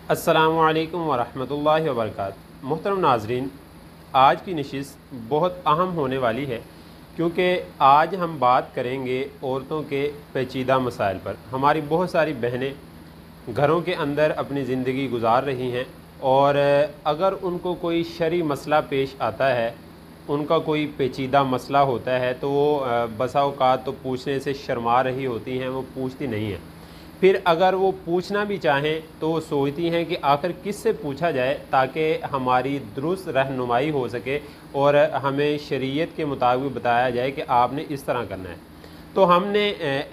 अस्सलामुअलैकुम वरहमतुल्लाहि वबरकातुहू। मोहतरम नाज़रीन, आज की नशिस्त बहुत अहम होने वाली है क्योंकि आज हम बात करेंगे औरतों के पेचीदा मसाइल पर। हमारी बहुत सारी बहनें घरों के अंदर अपनी ज़िंदगी गुजार रही हैं और अगर उनको कोई शरई मसला पेश आता है, उनका कोई पेचीदा मसला होता है तो वो बसा औक़ात तो पूछने से शर्मा रही होती हैं, वो पूछती नहीं हैं। फिर अगर वो पूछना भी चाहें तो वो सोचती हैं कि आखिर किससे पूछा जाए ताकि हमारी दुरुस्त रहनुमाई हो सके और हमें शरीयत के मुताबिक बताया जाए कि आपने इस तरह करना है। तो हमने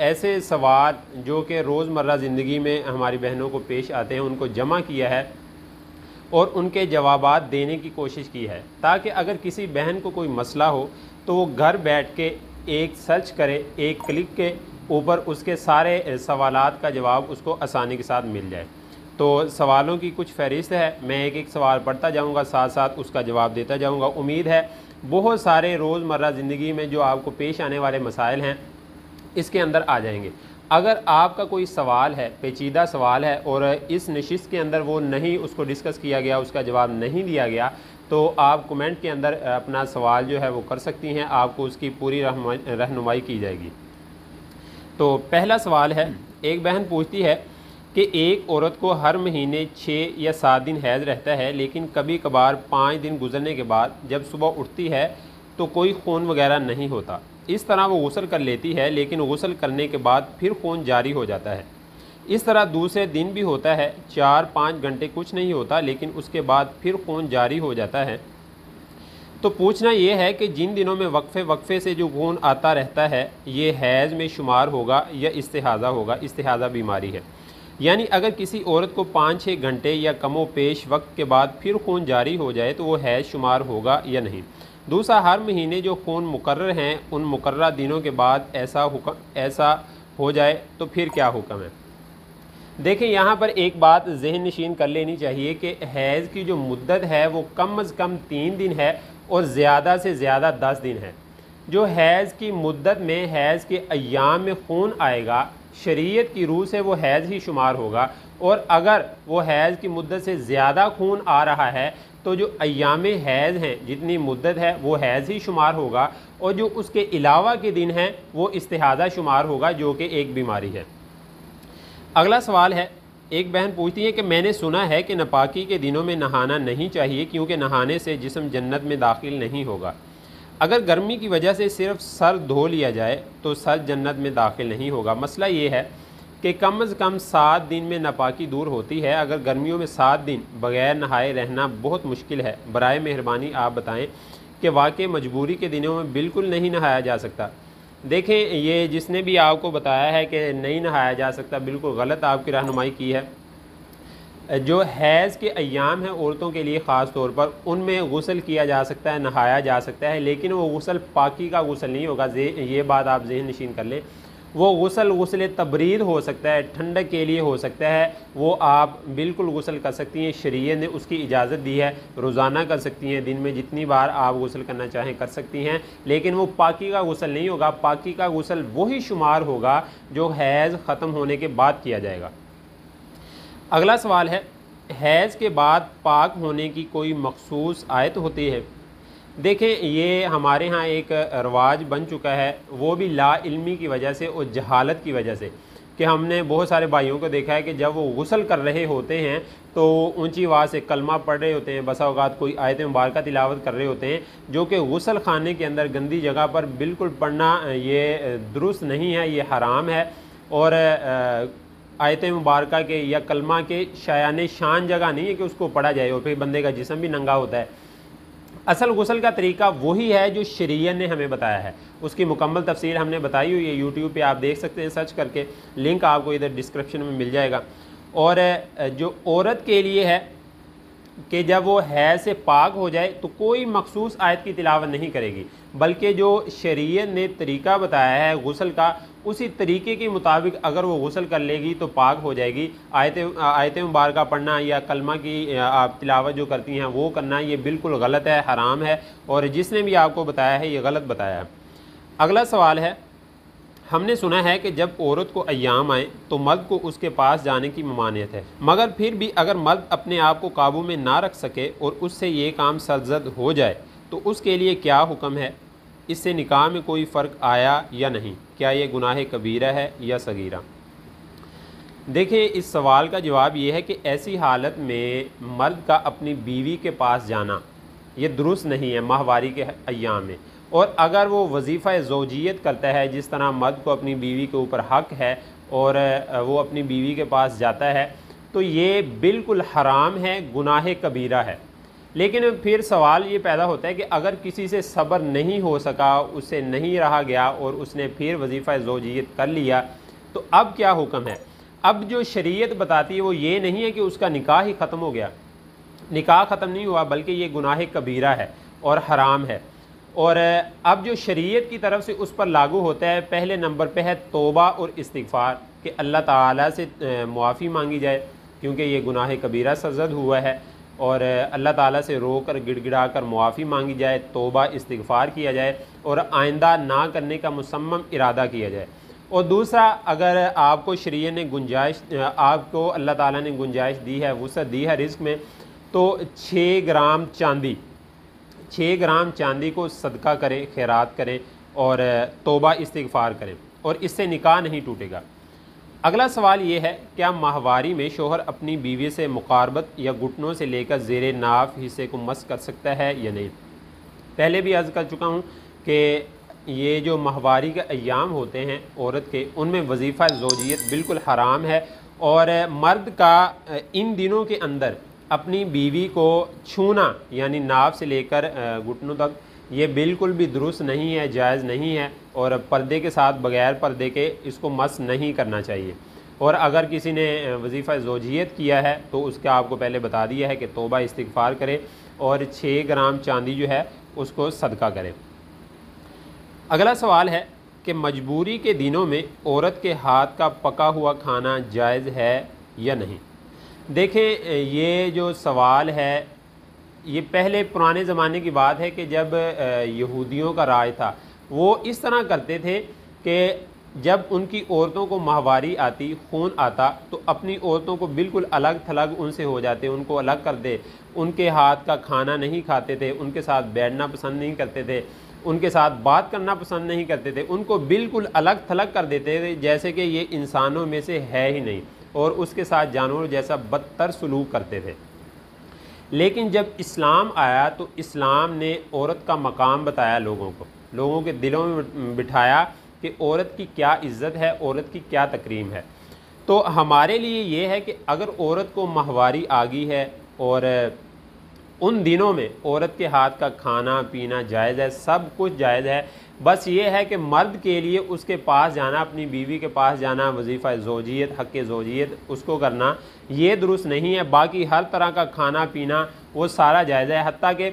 ऐसे सवाल जो कि रोज़मर्रा ज़िंदगी में हमारी बहनों को पेश आते हैं उनको जमा किया है और उनके जवाबात देने की कोशिश की है ताकि अगर किसी बहन को कोई मसला हो तो वो घर बैठ के एक सर्च करे, एक क्लिक के ऊपर उसके सारे सवालात का जवाब उसको आसानी के साथ मिल जाए। तो सवालों की कुछ फ़हरिस्त है, मैं एक एक सवाल पढ़ता जाऊंगा, साथ साथ उसका जवाब देता जाऊंगा। उम्मीद है बहुत सारे रोज़मर्रा ज़िंदगी में जो आपको पेश आने वाले मसाइल हैं इसके अंदर आ जाएंगे। अगर आपका कोई सवाल है, पेचीदा सवाल है और इस नशिस्त के अंदर वो नहीं उसको डिस्कस किया गया, उसका जवाब नहीं दिया गया, तो आप कमेंट के अंदर अपना सवाल जो है वो कर सकती हैं, आपको उसकी पूरी रहनुमाई की जाएगी। तो पहला सवाल है, एक बहन पूछती है कि एक औरत को हर महीने 6 या 7 दिन हैज़ रहता है, लेकिन कभी कभार 5 दिन गुजरने के बाद जब सुबह उठती है तो कोई खून वगैरह नहीं होता। इस तरह वो गुस्ल कर लेती है, लेकिन गुस्ल करने के बाद फिर खून जारी हो जाता है। इस तरह दूसरे दिन भी होता है, 4-5 घंटे कुछ नहीं होता, लेकिन उसके बाद फिर खून जारी हो जाता है। तो पूछना ये है कि जिन दिनों में वक्फे वक्फे से जो खून आता रहता है ये हैज़ में शुमार होगा या इस्तिहाज़ा होगा। इस्तिहाज़ा बीमारी है, यानी अगर किसी औरत को 5-6 घंटे या कमो पेश वक्त के बाद फिर खून जारी हो जाए तो वो हैज़ शुमार होगा या नहीं। दूसरा, हर महीने जो खून मुकर्रर हैं उन मुकर्रर दिनों के बाद ऐसा हो जाए तो फिर क्या हुक्म है। देखें, यहाँ पर एक बात जहन नशीन कर लेनी चाहिए कि हैज़ की जो मुद्दत है वो कम अज़ कम 3 दिन है और ज़्यादा से ज़्यादा 10 दिन है। जो हैज़ की मुद्दत में हैज़ के अय्याम में खून आएगा, शरीयत की रूह से वो हैज़ ही शुमार होगा। और अगर वो हैज़ की मुद्दत से ज़्यादा खून आ रहा है तो जो अय्याम हैज़ हैं, जितनी मुद्दत है वो हैज़ ही शुमार होगा, और जो उसके अलावा के दिन हैं वो इस्तिहाज़ा शुमार होगा, जो कि एक बीमारी है। अगला सवाल है, एक बहन पूछती है कि मैंने सुना है कि नापाकी के दिनों में नहाना नहीं चाहिए क्योंकि नहाने से जिस्म जन्नत में दाखिल नहीं होगा। अगर गर्मी की वजह से सिर्फ सर धो लिया जाए तो सर जन्नत में दाखिल नहीं होगा। मसला ये है कि कम अज़ कम 7 दिन में नापाकी दूर होती है। अगर गर्मियों में 7 दिन बग़ैर नहाए रहना बहुत मुश्किल है, बराए मेहरबानी आप बताएं कि वाकई मजबूरी के दिनों में बिल्कुल नहीं नहाया जा सकता। देखें, ये जिसने भी आपको बताया है कि नहीं नहाया जा सकता, बिल्कुल गलत आपकी रहनुमाई की है। जो हैज़ के अय्याम हैं औरतों के लिए ख़ास तौर पर, उनमें गुस्ल किया जा सकता है, नहाया जा सकता है, लेकिन वो गुस्ल पाकी का गुस्ल नहीं होगा। ये बात आप ज़हन नशीन कर लें। वो गुस्ल तबरीद हो सकता है, ठंडक के लिए हो सकता है, वो आप बिल्कुल गुस्ल कर सकती हैं। शरीयत ने उसकी इजाज़त दी है, रोज़ाना कर सकती हैं, दिन में जितनी बार आप गुस्ल करना चाहें कर सकती हैं, लेकिन वो पाकी का गुस्ल नहीं होगा। पाकी का गुस्ल वही शुमार होगा जो हैज़ ख़त्म होने के बाद किया जाएगा। अगला सवाल है, हैज़ के बाद पाक होने की कोई मखसूस आयत होती है। देखें, ये हमारे यहाँ एक रवाज बन चुका है, वो भी ला इल्मी की वजह से और जहालत की वजह से, कि हमने बहुत सारे भाइयों को देखा है कि जब वो गुस्ल कर रहे होते हैं तो ऊंची आवाज़ से कलमा पढ़ रहे होते हैं, बसा औक़ात कोई आयत मुबारक तिलावत कर रहे होते हैं, जो कि गुस्ल खाने के अंदर गंदी जगह पर बिल्कुल पढ़ना ये दुरुस्त नहीं है, ये हराम है। और आयत मुबारक के या कलमा के शायान शान जगह नहीं है कि उसको पढ़ा जाए, और फिर बंदे का जिस्म भी नंगा होता है। असल गुस्ल का तरीका वही है जो शरीयत ने हमें बताया है, उसकी मुकम्मल तफसीर हमने बताई हुई है, यूट्यूब पे आप देख सकते हैं सर्च करके, लिंक आपको इधर डिस्क्रिप्शन में मिल जाएगा। और जो औरत के लिए है कि जब वो हैज़ से पाक हो जाए तो कोई मखसूस आयत की तिलावत नहीं करेगी, बल्कि जो शरीयत ने तरीका बताया है गुस्ल का, उसी तरीके के मुताबिक अगर वो गुस्ल कर लेगी तो पाक हो जाएगी। आयत मुबारक पढ़ना या कलमा की आप तिलावत जो करती हैं वो करना, ये बिल्कुल गलत है, हराम है, और जिसने भी आपको बताया है ये गलत बताया है। अगला सवाल है, हमने सुना है कि जब औरत को अय्याम आए तो मर्द को उसके पास जाने की ममानियत है, मगर फिर भी अगर मर्द अपने आप को काबू में ना रख सके और उससे ये काम सरजद हो जाए तो उसके लिए क्या हुक्म है? इससे निकाह में कोई फ़र्क आया या नहीं? क्या ये गुनाह कबीरा है या सगीरा? देखिए, इस सवाल का जवाब ये है कि ऐसी हालत में मर्द का अपनी बीवी के पास जाना ये दुरुस्त नहीं है माहवारी के अय्याम में। और अगर वो वजीफ़ा ज़ौजियत करता है, जिस तरह मर्द को अपनी बीवी के ऊपर हक़ है और वो अपनी बीवी के पास जाता है, तो ये बिल्कुल हराम है, गुनाह कबीरा है। लेकिन फिर सवाल ये पैदा होता है कि अगर किसी से सब्र नहीं हो सका, उससे नहीं रहा गया और उसने फिर वजीफ़ा ज़ौजियत कर लिया, तो अब क्या हुक्म है? अब जो शरीयत बताती है वो ये नहीं है कि उसका निकाह ही ख़त्म हो गया। निकाह ख़त्म नहीं हुआ, बल्कि ये गुनाह कबीरा है और हराम है। और अब जो शरीयत की तरफ से उस पर लागू होता है, पहले नंबर पे है तौबा और इस्तिग़फ़ार कि अल्लाह ताला से मुआफ़ी मांगी जाए, क्योंकि ये गुनाह कबीरा सरज़द हुआ है। और अल्लाह ताला से रो कर गिड़गिड़ा कर मुआफ़ी मांगी जाए, तौबा इस्तिग़फ़ार किया जाए और आइंदा ना करने का मुसम्मम इरादा किया जाए। और दूसरा, अगर आपको शरीयत ने गुंजाइश, आपको अल्लाह ताला ने गुंजाइश दी है, वुसअत दी है रिज़्क़ में, तो 6 ग्राम चांदी को सदका करें, खैरात करें और तौबा इस्तिग़फ़ार करें, और इससे निकाह नहीं टूटेगा। अगला सवाल ये है, क्या माहवारी में शोहर अपनी बीवी से मुक़ारबत या घुटनों से लेकर ज़ेरे नाफ हिस्से को मस कर सकता है या नहीं? पहले भी अर्ज़ कर चुका हूँ कि ये जो माहवारी के अय्याम होते हैं औरत के, उनमें वजीफ़ा ज़ौजियत बिल्कुल हराम है। और मर्द का इन दिनों के अंदर अपनी बीवी को छूना, यानी नाव से लेकर घुटनों तक, ये बिल्कुल भी दुरुस्त नहीं है, जायज़ नहीं है। और पर्दे के साथ, बग़ैर पर्दे के इसको मस नहीं करना चाहिए। और अगर किसी ने वजीफ़ा ज़ौजियत किया है तो उसका आपको पहले बता दिया है कि तौबा इस्तिग़फ़ार करे और 6 ग्राम चांदी जो है उसको सदका करे। अगला सवाल है कि मजबूरी के दिनों में औरत के हाथ का पका हुआ खाना जायज़ है या नहीं? देखें, ये जो सवाल है ये पहले पुराने ज़माने की बात है कि जब यहूदियों का राज था, वो इस तरह करते थे कि जब उनकी औरतों को माहवारी आती, खून आता, तो अपनी औरतों को बिल्कुल अलग थलग उनसे हो जाते, उनको अलग कर दे, उनके हाथ का खाना नहीं खाते थे, उनके साथ बैठना पसंद नहीं करते थे, उनके साथ बात करना पसंद नहीं करते थे, उनको बिल्कुल अलग थलग कर देते थे, जैसे कि ये इंसानों में से है ही नहीं, और उसके साथ जानवरों जैसा बदतर सलूक करते थे। लेकिन जब इस्लाम आया तो इस्लाम ने औरत का मकाम बताया, लोगों के दिलों में बिठाया कि औरत की क्या इज़्ज़त है, औरत की क्या तकरीम है। तो हमारे लिए ये है कि अगर औरत को माहवारी आ गई है और उन दिनों में औरत के हाथ का खाना पीना जायज़ है, सब कुछ जायज़ है, बस ये है कि मर्द के लिए उसके पास जाना, अपनी बीवी के पास जाना, वजीफ़ा ज़ौजियत, हक़ ज़ौजियत उसको करना, ये दुरुस्त नहीं है। बाकी हर तरह का खाना पीना वो सारा जायज़ है। हत्ता कि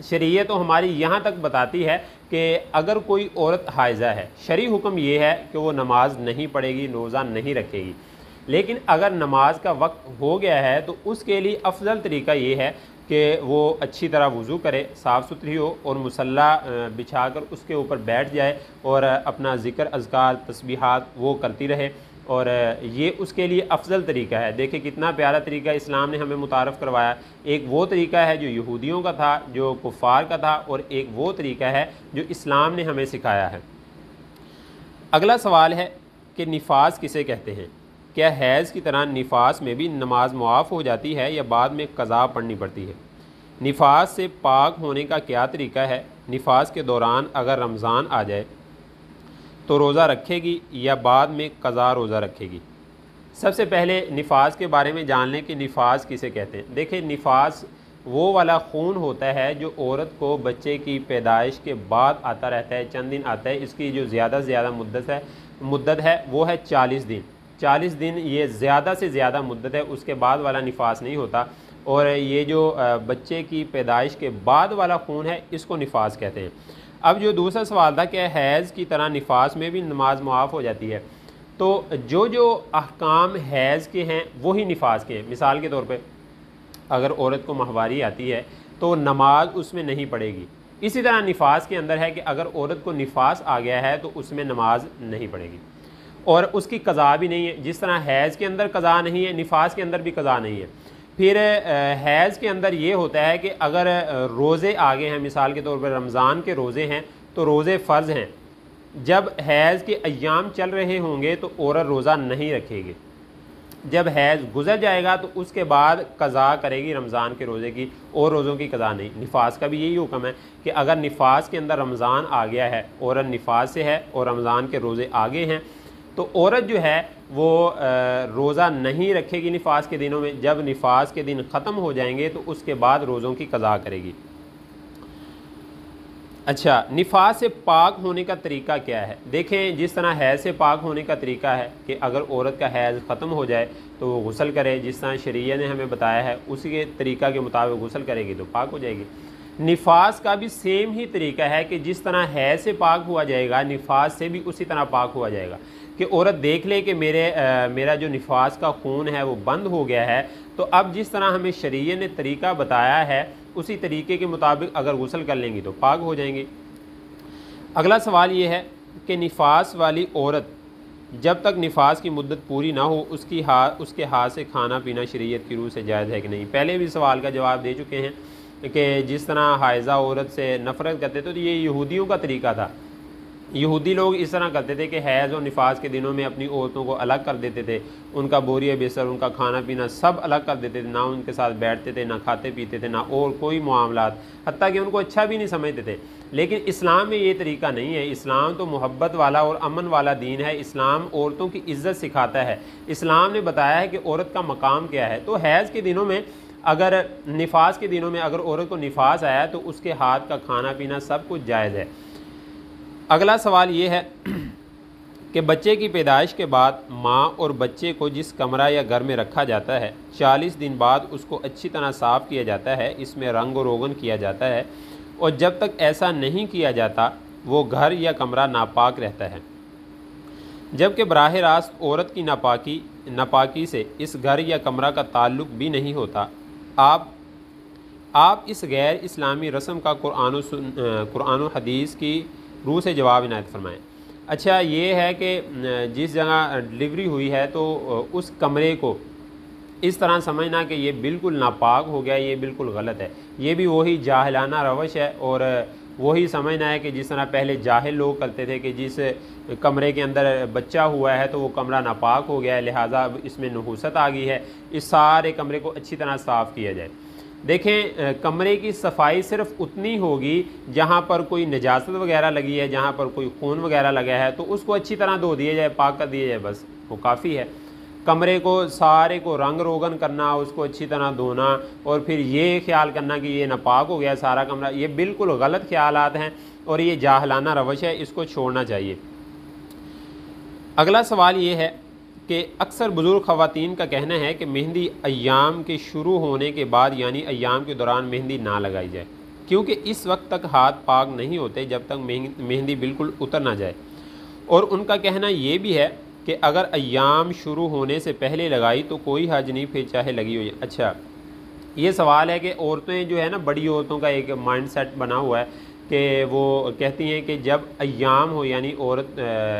शरीयत तो हमारी यहाँ तक बताती है कि अगर कोई औरत हाइज़ा है, शरई हुक्म ये है कि वो नमाज नहीं पढ़ेगी, रोज़ा नहीं रखेगी। लेकिन अगर नमाज का वक्त हो गया है तो उसके लिए अफजल तरीका ये है कि वो अच्छी तरह वज़ू करे, साफ़ सुथरी हो और मुसल्ला बिछा कर उसके ऊपर बैठ जाए और अपना ज़िक्र, अज़कार, तस्बीहात वो करती रहे, और ये उसके लिए अफजल तरीका है। देखिए कितना प्यारा तरीका इस्लाम ने हमें मुतारफ़ करवाया। एक वो तरीका है जो यहूदियों का था, जो कुफ़ार का था, और एक वो तरीका है जो इस्लाम ने हमें सिखाया है। अगला सवाल है कि निफास किसे कहते हैं? क्या हैज़ की तरह निफास में भी नमाज मुआफ़ हो जाती है या बाद में क़ज़ा पढ़नी पड़ती है? निफास से पाक होने का क्या तरीका है? निफास के दौरान अगर रमज़ान आ जाए तो रोज़ा रखेगी या बाद में क़ज़ा रोज़ा रखेगी? सबसे पहले निफास के बारे में जान लें कि निफास किसे कहते हैं। देखिए, निफास वो वाला खून होता है जो औरत को बच्चे की पैदाइश के बाद आता रहता है, चंद दिन आता है। इसकी जो ज़्यादा से ज़्यादा मुद्दत है वो है 40 दिन। 40 दिन ये ज़्यादा से ज़्यादा मुद्दत है, उसके बाद वाला निफास नहीं होता। और ये जो बच्चे की पैदाइश के बाद वाला खून है, इसको निफास कहते हैं। अब जो दूसरा सवाल था कि हैज़ की तरह निफास में भी नमाज मुआफ़ हो जाती है, तो जो अहकाम हैज़ के हैं वही निफास के हैं। मिसाल के तौर पे अगर औरत को माहवारी आती है तो नमाज उसमें नहीं पड़ेगी, इसी तरह निफास के अंदर है कि अगर औरत को निफास आ गया है तो उसमें नमाज नहीं पड़ेगी और उसकी कज़ा भी नहीं है। जिस तरह हैज़ के अंदर कज़ा नहीं है, निफास के अंदर भी कज़ा नहीं है। फिर हैज़ के अंदर ये होता है कि अगर रोज़े आगे हैं, मिसाल के तौर पर रमज़ान के रोज़े हैं तो रोज़े फ़र्ज़ हैं, जब हैज़ के अय्याम चल रहे होंगे तो औरत रोज़ा नहीं रखेगी। जब हैज़ गुजर जाएगा तो उसके बाद कज़ा करेगी रमज़ान के रोज़े की, और रोज़ों की कज़ा नहीं। निफास का भी यही हुक्म है कि अगर निफास के अंदर रमज़ान आ गया है, औरत निफास से है और रमज़ान के रोज़े आगे हैं, तो औरत जो है वो रोज़ा नहीं रखेगी निफास के दिनों में। जब निफास के दिन ख़त्म हो जाएंगे तो उसके बाद रोज़ों की कज़ा करेगी। अच्छा, निफास से पाक होने का तरीका क्या है? देखें, जिस तरह हैज़ से पाक होने का तरीका है कि अगर औरत का हैज़ ख़त्म हो जाए तो वो गुस्ल करे, जिस तरह शरीयत ने हमें बताया है उसी के तरीका के मुताबिक गुस्ल करेगी तो पाक हो जाएगी। निफास का भी सेम ही तरीका है कि जिस तरह हैज़ से पाक हुआ जाएगा, निफास से भी उसी तरह पाक हुआ जाएगा कि औरत देख ले कि मेरा जो निफास का खून है वो बंद हो गया है, तो अब जिस तरह हमें शरीयत ने तरीका बताया है उसी तरीके के मुताबिक अगर गुस्ल कर लेंगी तो पाक हो जाएंगी। अगला सवाल ये है कि निफास वाली औरत जब तक निफास की मुद्दत पूरी ना हो उसके हाथ से खाना पीना शरीयत की रूह से जायज़ है कि नहीं? पहले भी सवाल का जवाब दे चुके हैं कि जिस तरह हाइज़ा औरत से नफ़रत करते थे तो ये यहूदियों का तरीका था। यहूदी लोग इस तरह करते थे कि हैज़ और निफास के दिनों में अपनी औरतों को अलग कर देते थे, उनका बोरिया बिस्तर, उनका खाना पीना सब अलग कर देते थे, ना उनके साथ बैठते थे, ना खाते पीते थे, ना और कोई मामलात, हत्ता कि उनको अच्छा भी नहीं समझते थे। लेकिन इस्लाम में ये तरीका नहीं है। इस्लाम तो मोहब्बत वाला और अमन वाला दीन है। इस्लाम औरतों की इज़्ज़त सिखाता है। इस्लाम ने बताया है कि औरत का मकाम क्या है। तो हैज़ के दिनों में, अगर निफास के दिनों में अगर औरत को निफास आया तो उसके हाथ का खाना पीना सब कुछ जायज़ है। अगला सवाल ये है कि बच्चे की पैदाइश के बाद माँ और बच्चे को जिस कमरा या घर में रखा जाता है 40 दिन बाद उसको अच्छी तरह साफ़ किया जाता है, इसमें रंग और रोगन किया जाता है, और जब तक ऐसा नहीं किया जाता वो घर या कमरा नापाक रहता है, जबकि बराह रास्त औरत की नापाकी से इस घर या कमरा का ताल्लुक़ भी नहीं होता। आप इस गैर इस्लामी रस्म का कुरान और हदीस की रूह से जवाब इनायत फरमाएँ। अच्छा, ये है कि जिस जगह डिलीवरी हुई है तो उस कमरे को इस तरह समझना कि ये बिल्कुल नापाक हो गया, ये बिल्कुल गलत है। ये भी वही जाहिलाना रवश है और वही समझना है कि जिस तरह पहले जाहिल लोग करते थे कि जिस कमरे के अंदर बच्चा हुआ है तो वो कमरा नापाक हो गया है, लिहाजा इसमें नहूसत आ गई है, इस सारे कमरे को अच्छी तरह साफ़ किया जाए। देखें, कमरे की सफाई सिर्फ उतनी होगी जहाँ पर कोई नजासत वगैरह लगी है, जहाँ पर कोई खून वगैरह लगा है तो उसको अच्छी तरह धो दिया जाए, पाक कर दिया जाए, बस वो काफ़ी है। कमरे को सारे को रंग रोगन करना, उसको अच्छी तरह धोना और फिर ये ख्याल करना कि ये नापाक हो गया सारा कमरा, ये बिल्कुल गलत ख्यालात हैं और ये जाहलाना रवश है, इसको छोड़ना चाहिए। अगला सवाल ये है कि अक्सर बुज़ुर्ग ख़वातीन का कहना है कि मेहंदी अय्याम के शुरू होने के बाद यानी अय्याम के दौरान मेहंदी ना लगाई जाए, क्योंकि इस वक्त तक हाथ पाक नहीं होते जब तक मेहंदी बिल्कुल उतर ना जाए। और उनका कहना ये भी है कि अगर अय्याम शुरू होने से पहले लगाई तो कोई हर्ज नहीं, फिर चाहे लगी हो। अच्छा, ये सवाल है कि औरतें जो है ना, बड़ी औरतों का एक माइंड सेट बना हुआ है कि वो कहती हैं कि जब अय्याम हो यानी औरत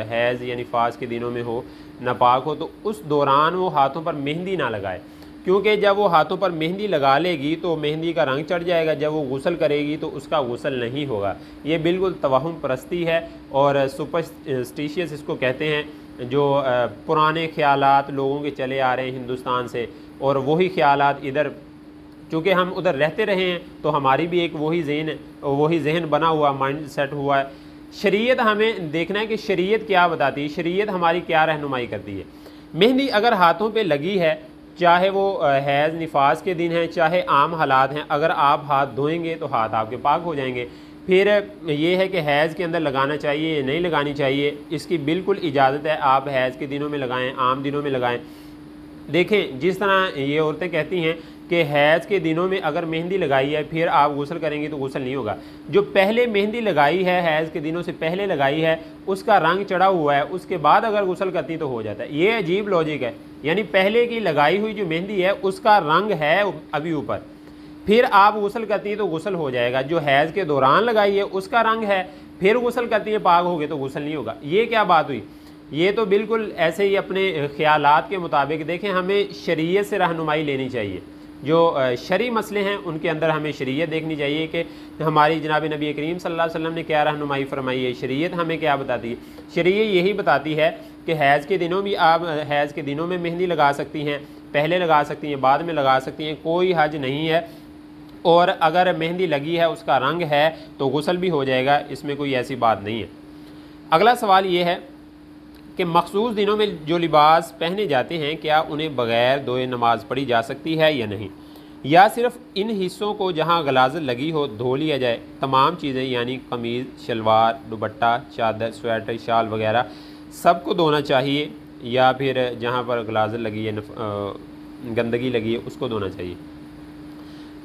हैज़ या निफास के दिनों में हो, नापाक हो, तो उस दौरान वो हाथों पर मेहंदी ना लगाए, क्योंकि जब वो हाथों पर मेहंदी लगा लेगी तो मेहंदी का रंग चढ़ जाएगा, जब वो गुस्ल करेगी तो उसका गुस्ल नहीं होगा। ये बिल्कुल तवहुम परस्ती है और सुपरस्टिशियस इसको कहते हैं, जो पुराने ख्यालात लोगों के चले आ रहे हैं हिंदुस्तान से, और वही ख्यालात इधर चूँकि हम उधर रहते रहे हैं तो हमारी भी एक वही जहन बना हुआ, माइंड सेट हुआ है। शरीयत हमें देखना है कि शरीयत क्या बताती है, शरीयत हमारी क्या रहनुमाई करती है। मेहंदी अगर हाथों पे लगी है, चाहे वो हैज़ निफास के दिन हैं, चाहे आम हालात हैं, अगर आप हाथ धोएंगे तो हाथ आपके पाक हो जाएंगे। फिर ये है कि हैज़ के अंदर लगाना चाहिए या नहीं लगानी चाहिए, इसकी बिल्कुल इजाज़त है। आप हैज़ के दिनों में लगाएं, आम दिनों में लगाएं। देखें, जिस तरह ये औरतें कहती हैं कि हैज़ के दिनों में अगर मेहंदी लगाई है फिर आप गुस्ल करेंगे तो गुस्ल नहीं होगा। जो पहले मेहंदी लगाई है, हैज़ के दिनों से पहले लगाई है, उसका रंग चढ़ा हुआ है, उसके बाद अगर गुस्ल करती तो हो जाता है। ये अजीब लॉजिक है, यानी पहले की लगाई हुई जो मेहंदी है उसका रंग है अभी ऊपर, फिर आप गुस्ल करती हैं तो गुस्ल हो जाएगा। जो हैज़ के दौरान लगाई है उसका रंग है, फिर गुस्ल करती हैं पाक हो गए तो गुस्ल नहीं होगा। ये क्या बात हुई? ये तो बिल्कुल ऐसे ही अपने ख़यालात के मुताबिक। देखें, हमें शरीयत से रहनुमाई लेनी चाहिए। जो शरई मसले हैं उनके अंदर हमें शरीयत देखनी चाहिए कि हमारी जनाब नबी करीम सल्लल्लाहु अलैहि वसल्लम ने क्या रहनुमाई फरमाई है, शरीयत हमें क्या बताती है। शरीयत यही बताती है कि हैज़ के दिनों भी आप हैज़ के दिनों में मेहंदी लगा सकती हैं, पहले लगा सकती हैं, बाद में लगा सकती हैं, कोई हर्ज नहीं है। और अगर मेहंदी लगी है, उसका रंग है, तो गुस्ल भी हो जाएगा, इसमें कोई ऐसी बात नहीं है। अगला सवाल ये है कि मखसूस दिनों में जो लिबास पहने जाते हैं, क्या उन्हें बग़ैर धोए नमाज पढ़ी जा सकती है या नहीं, या सिर्फ़ इन हिस्सों को जहां गलाज़त लगी हो धो लिया जाए? तमाम चीज़ें यानी कमीज़, शलवार, दुपट्टा, चादर, स्वेटर, शाल वगैरह सबको धोना चाहिए, या फिर जहां पर गलाज़त लगी है, गंदगी लगी है, उसको धोना चाहिए?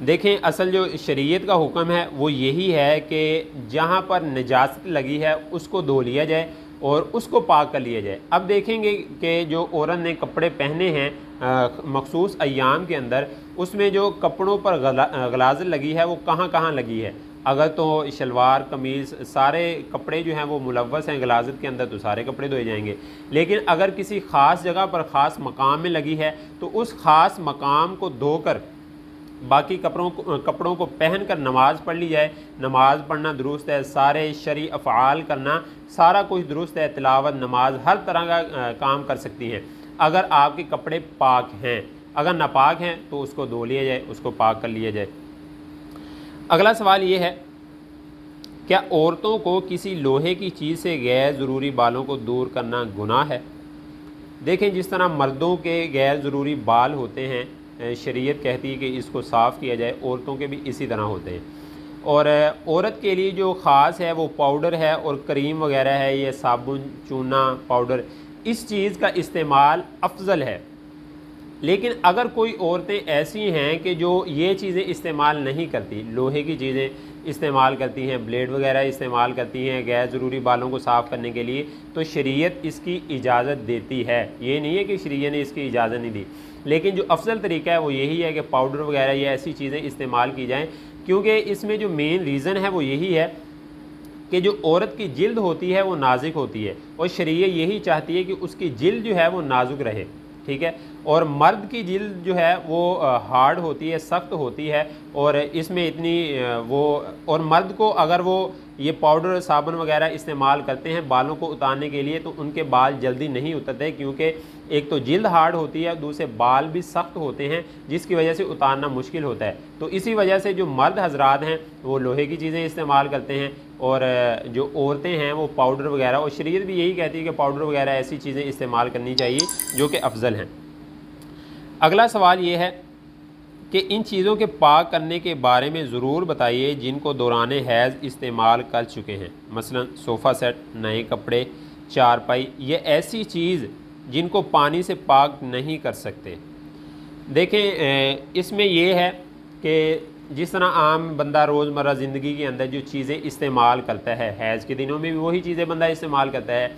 देखें, असल जो शरीयत का हुक्म है वो यही है कि जहाँ पर नजास्त लगी है उसको धो लिया जाए और उसको पाक कर लिया जाए। अब देखेंगे कि जो औरत ने कपड़े पहने हैं मखसूस अय्याम के अंदर, उसमें जो कपड़ों पर गलाज़त लगी है वो कहाँ कहाँ लगी है। अगर तो शलवार, कमीज़, सारे कपड़े जो हैं वो मुलव्वस हैं गलाज़त के अंदर, तो सारे कपड़े धोए जाएंगे। लेकिन अगर किसी ख़ास जगह पर ख़ास मकाम में लगी है तो उस ख़ास मकाम को धोकर बाकी कपड़ों को पहन कर नमाज़ पढ़ ली जाए। नमाज़ पढ़ना दुरुस्त है, सारे शरई अफ़आल करना सारा कुछ दुरुस्त है, तिलावत, नमाज, हर तरह का काम कर सकती हैं अगर आपके कपड़े पाक हैं। अगर नापाक हैं तो उसको धो लिया जाए, उसको पाक कर लिया जाए। अगला सवाल ये है, क्या औरतों को किसी लोहे की चीज़ से गैर ज़रूरी बालों को दूर करना गुनाह है? देखें, जिस तरह मर्दों के गैर ज़रूरी बाल होते हैं, शरीयत कहती है कि इसको साफ़ किया जाए, औरतों के भी इसी तरह होते हैं। और औरत के लिए जो ख़ास है वो पाउडर है और क्रीम वगैरह है, ये साबुन, चूना, पाउडर, इस चीज़ का इस्तेमाल अफजल है। लेकिन अगर कोई औरतें ऐसी हैं कि जो ये चीज़ें इस्तेमाल नहीं करती, लोहे की चीज़ें इस्तेमाल करती हैं, ब्लेड वगैरह इस्तेमाल करती हैं गैर ज़रूरी बालों को साफ़ करने के लिए, तो शरीयत इसकी इजाज़त देती है। ये नहीं है कि शरीयत ने इसकी इजाज़त नहीं दी, लेकिन जो अफजल तरीका है वो यही है कि पाउडर वगैरह या ऐसी चीज़ें इस्तेमाल की जाएँ, क्योंकि इसमें जो मेन रीज़न है वो यही है कि जो औरत की जिल्द होती है वो नाजुक होती है और शरीयत यही चाहती है कि उसकी जिल्द जो है वो नाजुक रहे, ठीक है। और मर्द की जिल्द जो है वो हार्ड होती है, सख्त होती है, और इसमें इतनी वो, और मर्द को अगर वो ये पाउडर, साबुन वगैरह इस्तेमाल करते हैं बालों को उतारने के लिए तो उनके बाल जल्दी नहीं उतरते, क्योंकि एक तो जिल्द हार्ड होती है, दूसरे बाल भी सख्त होते हैं, जिसकी वजह से उतारना मुश्किल होता है। तो इसी वजह से जो मर्द हजरात हैं वो लोहे की चीज़ें इस्तेमाल करते हैं और जो औरतें हैं वो पाउडर वगैरह, और शरीयत भी यही कहती है कि पाउडर वगैरह ऐसी चीज़ें इस्तेमाल करनी चाहिए जो कि अफजल हैं। अगला सवाल ये है कि इन चीज़ों के पाक करने के बारे में ज़रूर बताइए जिनको दौरान हैज़ इस्तेमाल कर चुके हैं, मसलन सोफ़ा सेट, नए कपड़े, चारपाई, ये ऐसी चीज़ जिनको पानी से पाक नहीं कर सकते। देखें, इसमें यह है कि जिस तरह आम बंदा रोज़मर्रा ज़िंदगी के अंदर जो चीज़ें इस्तेमाल करता है, हैज़ के दिनों में भी वही चीज़ें बंदा इस्तेमाल करता है,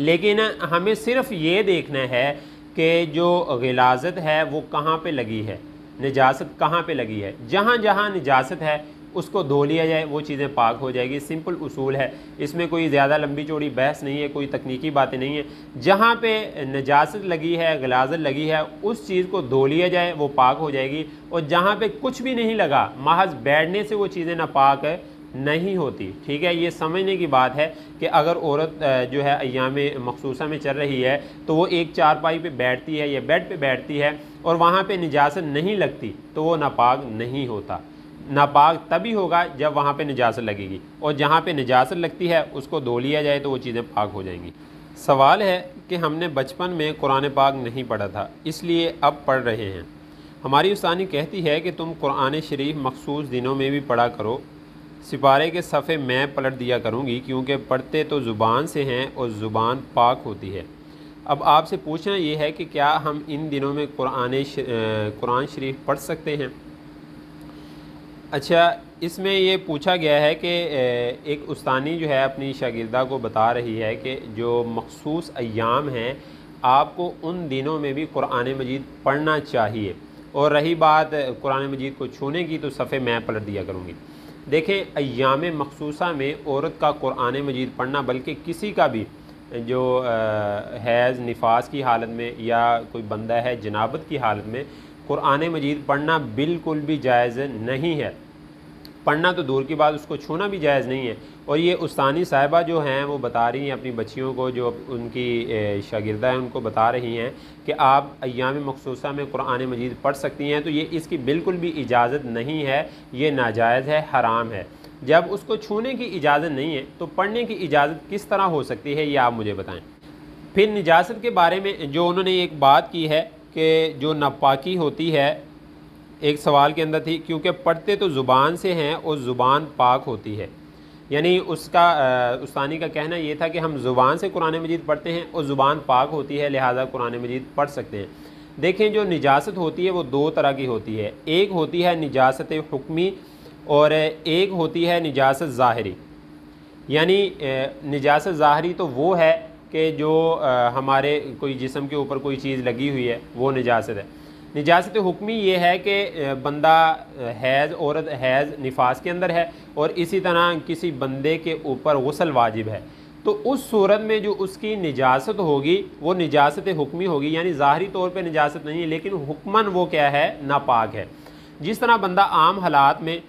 लेकिन हमें सिर्फ़ ये देखना है कि जो गिलाज़त है वो कहाँ पे लगी है, निजासत कहाँ पे लगी है। जहाँ जहाँ निजासत है उसको धो लिया जाए, वो चीज़ें पाक हो जाएगी। सिंपल उसूल है, इसमें कोई ज़्यादा लंबी चौड़ी बहस नहीं है, कोई तकनीकी बातें नहीं है। जहाँ पे निजासत लगी है, गिलाज़त लगी है, उस चीज़ को धो लिया जाए, वो पाक हो जाएगी। और जहाँ पे कुछ भी नहीं लगा, महज बैठने से वो चीज़ें नापाक नहीं होती, ठीक है। ये समझने की बात है कि अगर औरत जो है अय्याम मखसूसा में चल रही है तो वो एक चारपाई पे बैठती है या बेड पे बैठती है और वहाँ पे निजासत नहीं लगती तो वो नापाक नहीं होता। नापाक तभी होगा जब वहाँ पे निजासत लगेगी, और जहाँ पे निजासत लगती है उसको धो लिया जाए तो वो चीज़ें पाक हो जाएंगी। सवाल है कि हमने बचपन में कुरान पाक नहीं पढ़ा था, इसलिए अब पढ़ रहे हैं। हमारी उस्तानी कहती है कि तुम कुरान शरीफ मखसूस दिनों में भी पढ़ा करो। सिपारे के सफ़े मैं पलट दिया करूँगी, क्योंकि पढ़ते तो ज़ुबान से हैं और ज़ुबान पाक होती है। अब आपसे पूछना ये है कि क्या हम इन दिनों में कुरान शरीफ पढ़ सकते हैं? अच्छा, इसमें ये पूछा गया है कि एक उस्तानी जो है अपनी शागिर्दा को बता रही है कि जो मखसूस अय्याम हैं आपको उन दिनों में भी कुरान मजीद पढ़ना चाहिए, और रही बात कुरान मजीद को छूने की, तो सफ़े मैं पलट दिया करूँगी। देखें, अय्याम मखसूसा में औरत का कुरान मजीद पढ़ना, बल्कि किसी का भी जो हैज़ निफास की हालत में या कोई बंदा है जनाबत की हालत में कुरान मजीद पढ़ना बिल्कुल भी जायज़ नहीं है। पढ़ना तो दूर की बात, उसको छूना भी जायज़ नहीं है। और ये उस्तानी साहिबा जो हैं वो बता रही हैं अपनी बच्चियों को, जो उनकी शागिर्दा हैं, उनको बता रही हैं कि आप अय्याम मखसूसा में कुरान मजीद पढ़ सकती हैं, तो ये इसकी बिल्कुल भी इजाज़त नहीं है, ये नाजायज़ है, हराम है। जब उसको छूने की इजाज़त नहीं है तो पढ़ने की इजाज़त किस तरह हो सकती है, ये आप मुझे बताएँ। फिर निजासत के बारे में जो उन्होंने एक बात की है कि जो नापाकी होती है, एक सवाल के अंदर थी, क्योंकि पढ़ते तो ज़ुबान से हैं और ज़ुबान पाक होती है। यानी उसका उस्तानी का कहना ये था कि हम ज़ुबान से कुरान मजीद पढ़ते हैं और ज़ुबान पाक होती है, लिहाजा कुरान मजीद पढ़ सकते हैं। देखें, जो निजासत होती है वो दो तरह की होती है। एक होती है निजासत हुक्मी और एक होती है निजासत ज़ाहिरी। यानी निजासत ज़ाहिरी तो वो है कि जो हमारे कोई जिस्म के ऊपर कोई चीज़ लगी हुई है, वो निजासत है। निजासत हुक्मी ये है कि बंदा हैज़, औरत हैज़ निफास के अंदर है और इसी तरह किसी बंदे के ऊपर गुस्ल वाजिब है, तो उस सूरत में जो उसकी निजासत होगी वो निजासत हुक्मी होगी। यानी ज़ाहरी तौर पे निजासत नहीं है, लेकिन हुक्मन वो क्या है, नापाक है। जिस तरह बंदा आम हालात में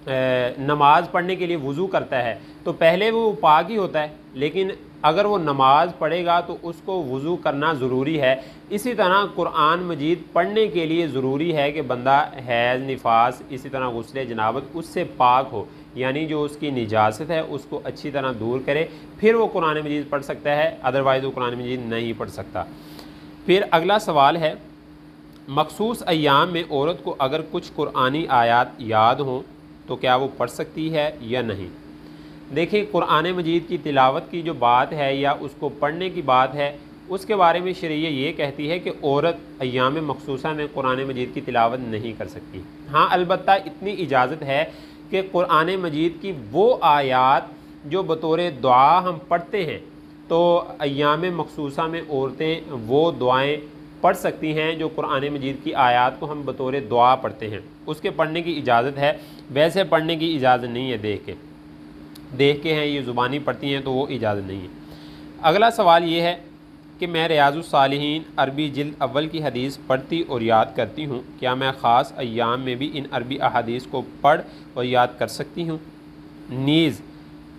नमाज़ पढ़ने के लिए वज़ू करता है तो पहले वो पाक ही होता है, लेकिन अगर वो नमाज़ पढ़ेगा तो उसको वज़ू करना ज़रूरी है। इसी तरह कुरान मजीद पढ़ने के लिए ज़रूरी है कि बंदा हैज़, निफास, इसी तरह गुस्ले जनाबत उससे पाक हो, यानी जो उसकी निजासत है उसको अच्छी तरह दूर करे, फिर वो कुरान मजीद पढ़ सकता है, अदरवाइज़ वो कुरान मजीद नहीं पढ़ सकता। फिर अगला सवाल है, मखसूस अय्याम में औरत को अगर कुछ कुरानी आयात याद हों तो क्या वो पढ़ सकती है या नहीं। देखिए, कुरान मजीद की तिलावत की जो बात है या उसको पढ़ने की बात है, उसके बारे में शरीयत ये कहती है कि औरत अय्याम मखसूसा में कुरान मजीद की तिलावत नहीं कर सकती। हाँ, अलबत्ता इतनी इजाज़त है कि कुरान मजीद की वो आयात जो बतौर दुआ हम पढ़ते हैं, तो अय्याम मखसूसा में औरतें वो दुआएँ पढ़ सकती हैं जो कुरान मजीद की आयात को हम बतौर दुआ पढ़ते हैं, उसके पढ़ने की इजाज़त है। वैसे पढ़ने की इजाज़त नहीं है, देख के हैं ये ज़ुबानी पढ़ती हैं तो वो इजाज़त नहीं है। अगला सवाल ये है कि मैं रियाज़ुस्सालिहीन अरबी जिल्द अव्वल की हदीस पढ़ती और याद करती हूँ, क्या मैं ख़ास अय्याम में भी इन अरबी अहादीस को पढ़ और याद कर सकती हूँ। नीज़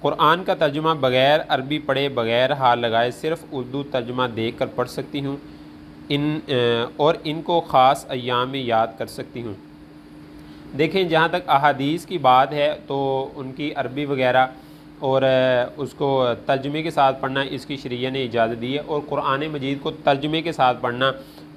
कुरान का तर्जुमा बग़ैर अरबी पढ़े, बग़ैर हाल लगाए, सिर्फ़ उर्दू तर्जुमा देख कर पढ़ सकती हूँ और इनको ख़ास अय्याम में याद कर सकती हूँ। देखें, जहाँ तक अहादीस की बात है तो उनकी अरबी वग़ैरह और उसको तर्जुमे के साथ पढ़ना इसकी शरीयत ने इजाज़त दी है, और कुरान मजीद को तर्जुमे के साथ पढ़ना,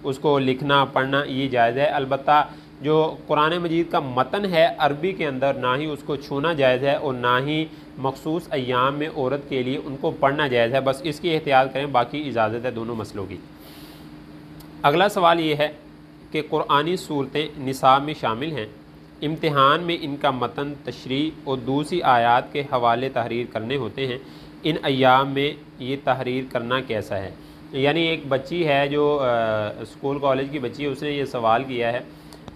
उसको लिखना पढ़ना ये जायज़ है। अलबत्ता जो कुरान मजीद का मतन है अरबी के अंदर, ना ही उसको छूना जायज़ है और ना ही मखसूस अय्याम में औरत के लिए उनको पढ़ना जायज़ है। बस इसकी एहतियात करें, बाकी इजाज़त है दोनों मसलों की। अगला सवाल ये है कि कुरानी सूरतें निसाब में शामिल हैं, इम्तिहान में इनका मतन, तशरीह और दूसरी आयात के हवाले तहरीर करने होते हैं, इन अय्याम में ये तहरीर करना कैसा है। यानी एक बच्ची है जो स्कूल कॉलेज की बच्ची है, उसने ये सवाल किया है।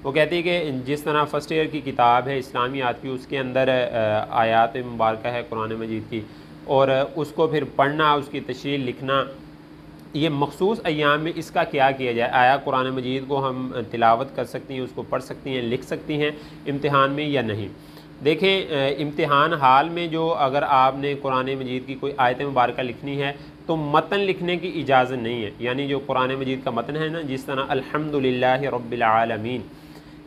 वो कहती है कि जिस तरह फ़र्स्ट ईयर की किताब है इस्लामियात की, उसके अंदर आयात मुबारक है कुरान मजीद की, और उसको फिर पढ़ना, उसकी तशरीह लिखना, ये मखसूस अय्याम में इसका क्या किया जाए। आया कुरान मजीद को हम तिलावत कर सकती हैं, उसको पढ़ सकती हैं, लिख सकती हैं इम्तिहान में या नहीं। देखें, इम्तिहान हाल में जो अगर आपने कुरान मजीद की कोई आयत मुबारक लिखनी है तो मतन लिखने की इजाज़त नहीं है। यानी जो कुरान मजीद का मतन है ना, जिस तरह अल्हम्दुलिल्लाहि रब्बिल आलमीन,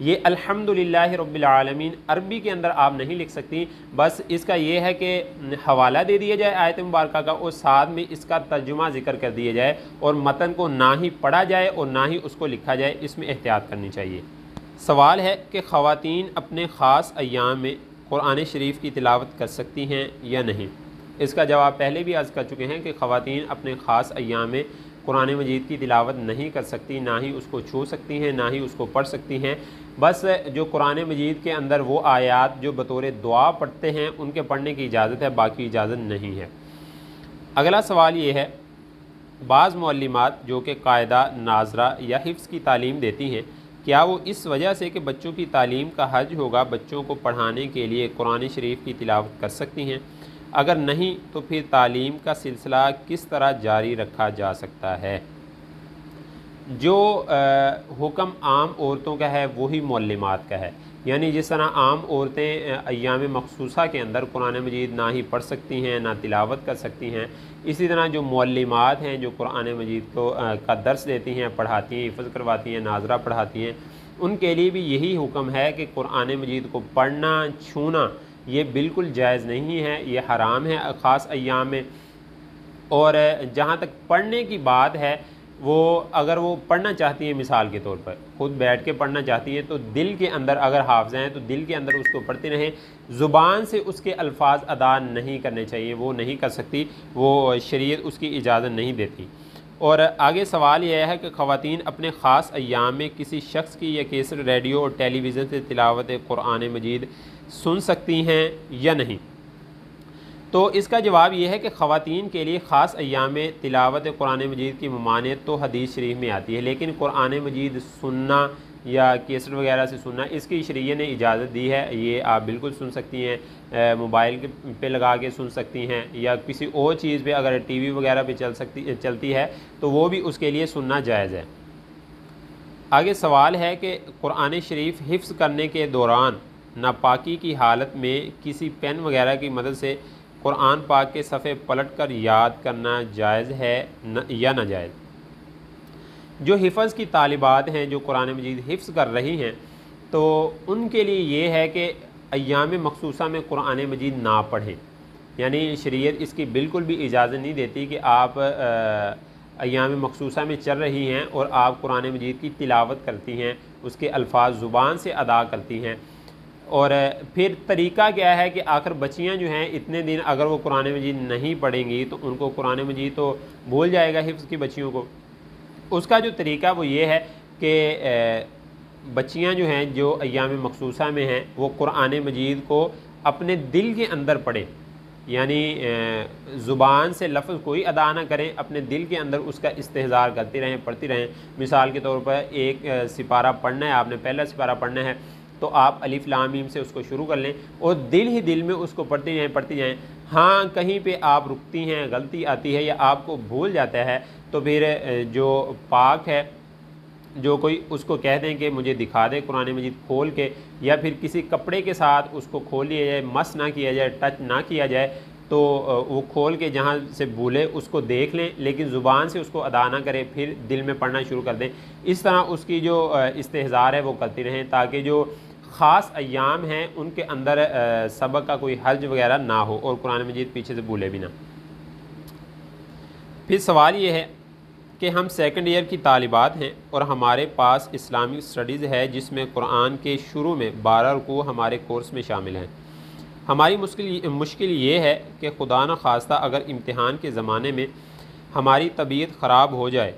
ये अल्हम्दुलिल्लाहि रब्बिल आलमीन अरबी के अंदर आप नहीं लिख सकती। बस इसका ये है कि हवाला दे दिया जाए आयत मुबारक का और साथ में इसका तर्जुमा ज़िक्र कर दिया जाए, और मतन को ना ही पढ़ा जाए और ना ही उसको लिखा जाए, इसमें एहतियात करनी चाहिए। सवाल है कि ख़वातीन अपने ख़ास अय्याम में कुरान शरीफ की तिलावत कर सकती हैं या नहीं। इसका जवाब पहले भी अर्ज़ कर चुके हैं कि ख़वातीन अपने ख़ास अय्याम में कुरान मजीद की तिलावत नहीं कर सकती, ना ही उसको छू सकती हैं, ना ही उसको पढ़ सकती हैं। बस जो कुरान मजीद के अंदर वो आयात जो बतौर दुआ पढ़ते हैं उनके पढ़ने की इजाज़त है, बाकी इजाज़त नहीं है। अगला सवाल ये है, बाज़ मुअल्लिमात जो कि कायदा, नाजरा या हिफ्ज़ की तालीम देती हैं, क्या वो इस वजह से कि बच्चों की तालीम का हर्ज होगा बच्चों को पढ़ाने के लिए कुरान शरीफ की तिलावत कर सकती हैं? अगर नहीं तो फिर तालीम का सिलसिला किस तरह जारी रखा जा सकता है? जो हुक्म आम औरतों का है वही मुअल्लिमात का है, यानी जिस तरह आम औरतें अय्याम मखसूसा के अंदर कुरान मजीद ना ही पढ़ सकती हैं ना तिलावत कर सकती हैं, इसी तरह जो मुअल्लिमात हैं जो कुरान मजीद को का दर्स देती हैं, पढ़ाती हैं, हिफ़्ज़ करवाती हैं, नाज़रा पढ़ाती हैं, उनके लिए भी यही हुक्म है कि कुरान मजीद को पढ़ना छूना ये बिल्कुल जायज़ नहीं है, ये हराम है ख़ास अय्याम में। और जहाँ तक पढ़ने की बात है, वो अगर वो पढ़ना चाहती हैं, मिसाल के तौर पर खुद बैठ के पढ़ना चाहती हैं, तो दिल के अंदर अगर हाफ़िज़ हैं तो दिल के अंदर उसको पढ़ती रहें, ज़ुबान से उसके अल्फाज अदा नहीं करने चाहिए, वो नहीं कर सकती, वो शरीयत उसकी इजाज़त नहीं देती। और आगे सवाल यह है कि ख़वातीन अपने ख़ास अय्याम में किसी शख्स की या कैसेट, रेडियो और टेलीविज़न से तिलावत कुरान मजीद सुन सकती हैं या नहीं? तो इसका जवाब यह है कि ख़वातीन के लिए ख़ास अय्याम में तिलावत कुरान मजीद की ममानियत तो हदीस शरीफ में आती है, लेकिन कुरान मजीद सुनना या कैसेट वगैरह से सुनना इसकी शरीयत ने इजाज़त दी है। ये आप बिल्कुल सुन सकती हैं, मोबाइल पे लगा के सुन सकती हैं, या किसी और चीज़ पे अगर टीवी वगैरह पे चलती है तो वो भी उसके लिए सुनना जायज़ है। आगे सवाल है कि कुरान शरीफ हिफ्ज़ करने के दौरान नापाकी की हालत में किसी पेन वगैरह की मदद से कुरान पाक के सफ़े पलट कर याद करना जायज़ है या नाजायज़? जो हिफ़्ज़ की तालिबात हैं जो कुरान मजीद हिफ्ज़ कर रही हैं, तो उनके लिए ये है कि अय्याम मखसूसा में कुरान मजीद ना पढ़ें, यानी शरीयत इसकी बिल्कुल भी इजाज़त नहीं देती कि आप अय्याम मखसूसा में चल रही हैं और आप कुरान मजीद की तिलावत करती हैं, उसके अल्फाज ज़ुबान से अदा करती हैं। और फिर तरीक़ा क्या है कि आखिर बच्चियां जो हैं इतने दिन अगर वो कुरान मजीद नहीं पढ़ेंगी तो उनको कुरान मजीद तो भूल जाएगा हिफ्ज़ की बच्चियों को। उसका जो तरीक़ा वो ये है कि बच्चियां जो हैं जो अय्याम मखसूसा में हैं वो कुरान मजीद को अपने दिल के अंदर पढ़ें, यानी ज़ुबान से लफ्ज़ कोई अदा ना करें, अपने दिल के अंदर उसका इस्तेहज़ार करती रहें, पढ़ती रहें। मिसाल के तौर पर एक सिपारा पढ़ना है, आपने पहला सिपारा पढ़ना है तो आप अलिफ लाम मीम से उसको शुरू कर लें और दिल ही दिल में उसको पढ़ती जाएं। हाँ, कहीं पे आप रुकती हैं, गलती आती है या आपको भूल जाता है तो फिर जो पाक है, जो कोई उसको कह दें कि मुझे दिखा दे कुरान मजीद खोल के, या फिर किसी कपड़े के साथ उसको खोल लिया जाए, मस ना किया जाए, टच ना किया जाए, तो वो खोल के जहाँ से भूले उसको देख लें, लेकिन ज़ुबान से उसको अदा ना करें, फिर दिल में पढ़ना शुरू कर दें। इस तरह उसकी जो इस्तेहज़ार है वो करती रहें ताकि जो ख़ास अय्याम हैं उनके अंदर सबक का कोई हर्ज वगैरह ना हो और कुरान मजीद पीछे से भूले भी ना। फिर सवाल ये है कि हम सेकंड ईयर की तालिबात हैं और हमारे पास इस्लामिक स्टडीज़ है जिसमें कुरान के शुरू में 12 रुकू हमारे कोर्स में शामिल हैं। हमारी मुश्किल ये है कि खुदा न खास्ता अगर इम्तिहान के ज़माने में हमारी तबीयत ख़राब हो जाए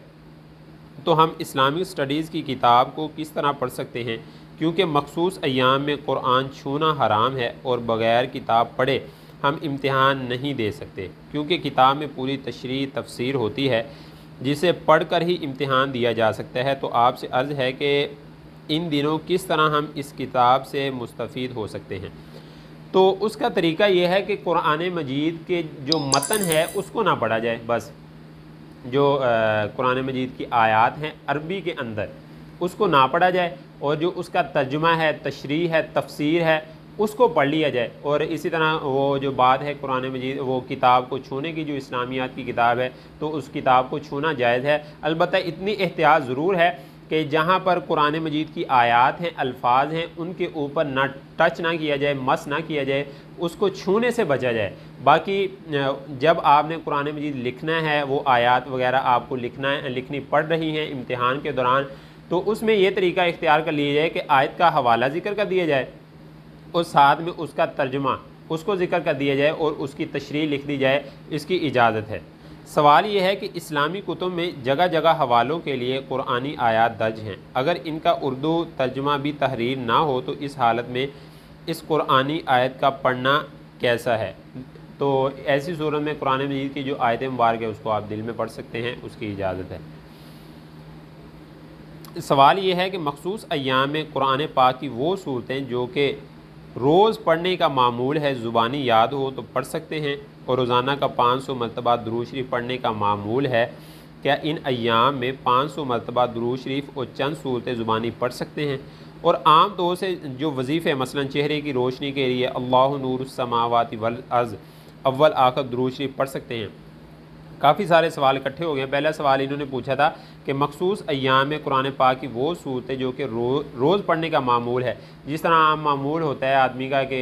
तो हम इस्लामिक स्टडीज़ की किताब को किस तरह पढ़ सकते हैं, क्योंकि मखसूस अय्याम में कुरान छूना हराम है और बग़ैर किताब पढ़े हम इम्तिहान नहीं दे सकते, क्योंकि किताब में पूरी तशरीह तफसीर होती है जिसे पढ़कर ही इम्तिहान दिया जा सकता है। तो आपसे अर्ज़ है कि इन दिनों किस तरह हम इस किताब से मुस्तफ़ीद हो सकते हैं? तो उसका तरीका यह है कि कुरान मजीद के जो मतन है उसको ना पढ़ा जाए, बस जो कुरान मजीद की आयत हैं अरबी के अंदर उसको ना पढ़ा जाए, और जो उसका तर्जुमा है, तशरीह है, तफसीर है, उसको पढ़ लिया जाए। और इसी तरह वो जो बात है कुरान मजीद वो किताब को छूने की, जो इस्लामियात की किताब है तो उस किताब को छूना जायज़ है। अलबत्ता इतनी एहतियात ज़रूर है कि जहाँ पर कुरान मजीद की आयत हैं, अल्फाज हैं, उनके ऊपर ना टच ना किया जाए, मस ना किया जाए, उसको छूने से बचा जाए। बाकी जब आपने कुरान मजीद लिखना है, वो आयत वगैरह आपको लिखनी पड़ रही हैं इम्तिहान के दौरान, तो उसमें यह तरीका इख्तियार कर लिया जाए कि आयत का हवाला ज़िक्र कर दिया जाए और साथ में उसका तर्जुमा उसको ज़िक्र कर दिया जाए और उसकी तशरीह लिख दी जाए, इसकी इजाज़त है। सवाल ये है कि इस्लामी कुतुब में जगह जगह हवालों के लिए कुरानी आयात दर्ज हैं, अगर इनका उर्दू तर्जुमा भी तहरीर ना हो तो इस हालत में इस कुरानी आयत का पढ़ना कैसा है? तो ऐसी सूरत में कुरान मजीद की जो आयत मुबारक है उसको आप दिल में पढ़ सकते हैं, उसकी इजाज़त है। सवाल ये है कि मखसूस अय्याम में कुरान पाक की वो सूरतें जो कि रोज़ पढ़ने का मामूल है, ज़ुबानी याद हो तो पढ़ सकते हैं, और रोज़ाना का 500 मरतबा दुरूद शरीफ पढ़ने का मामूल है, क्या इन अय्याम में 500 मरतबा दुरूद शरीफ और चंद सूरतें ज़ुबानी पढ़ सकते हैं? और आम तौर से जो वजीफ़े मसलन चेहरे की रोशनी के लिए अल्लाहु नूरुस समावाति वल अर्ज़ अव्वल आखिर दुरूद शरीफ पढ़ सकते हैं? काफ़ी सारे सवाल इकट्ठे हो गए। पहला सवाल इन्होंने पूछा था कि मखसूस अय्याम में कुरान पाक की वो सूरतें जो कि रोज़ पढ़ने का मामूल है, जिस तरह आम मामूल होता है आदमी का कि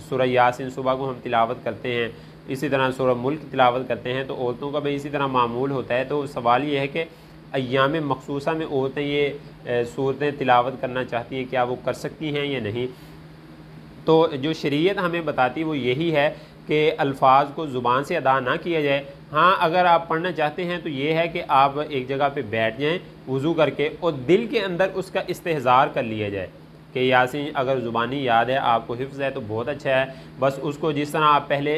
सूरह यासीन सुबह को हम तिलावत करते हैं, इसी तरह सूरह मुल्क तिलावत करते हैं, तो औरतों का भी इसी तरह मामूल होता है। तो सवाल ये है कि अय्याम मखसूसा में औरतें ये सूरतें तिलावत करना चाहती हैं, क्या वो कर सकती हैं या नहीं? तो जो शरीयत हमें बताती है वो यही है कि अल्फाज को ज़ुबान से अदा ना किया जाए। हाँ, अगर आप पढ़ना चाहते हैं तो ये है कि आप एक जगह पे बैठ जाएं वज़ू करके और दिल के अंदर उसका इस्तेहज़ार कर लिया जाए कि यासीन अगर ज़ुबानी याद है, आपको हिफ्ज़ है तो बहुत अच्छा है। बस उसको जिस तरह आप पहले